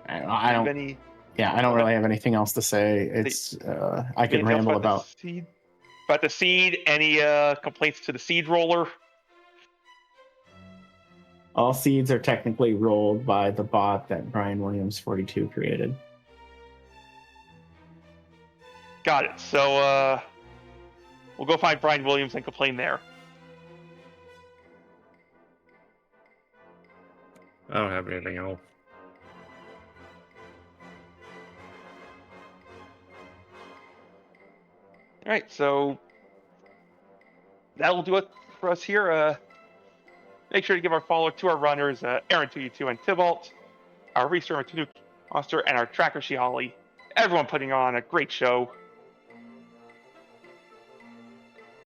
S2: I don't.
S1: Any,
S2: Yeah, I don't really have anything else to say. It's I could ramble about
S1: the seed. Any complaints to the seed roller?
S2: All seeds are technically rolled by the bot that Brian Williams 42 created.
S1: Got it. So we'll go find Brian Williams and complain there.
S3: I don't have anything else.
S1: All right, so that'll do it for us here. Make sure to give our follow to our runners, aaron2u2 and Tybalt, our Restreamer 2 roster, and our tracker Shiali. Everyone putting on a great show.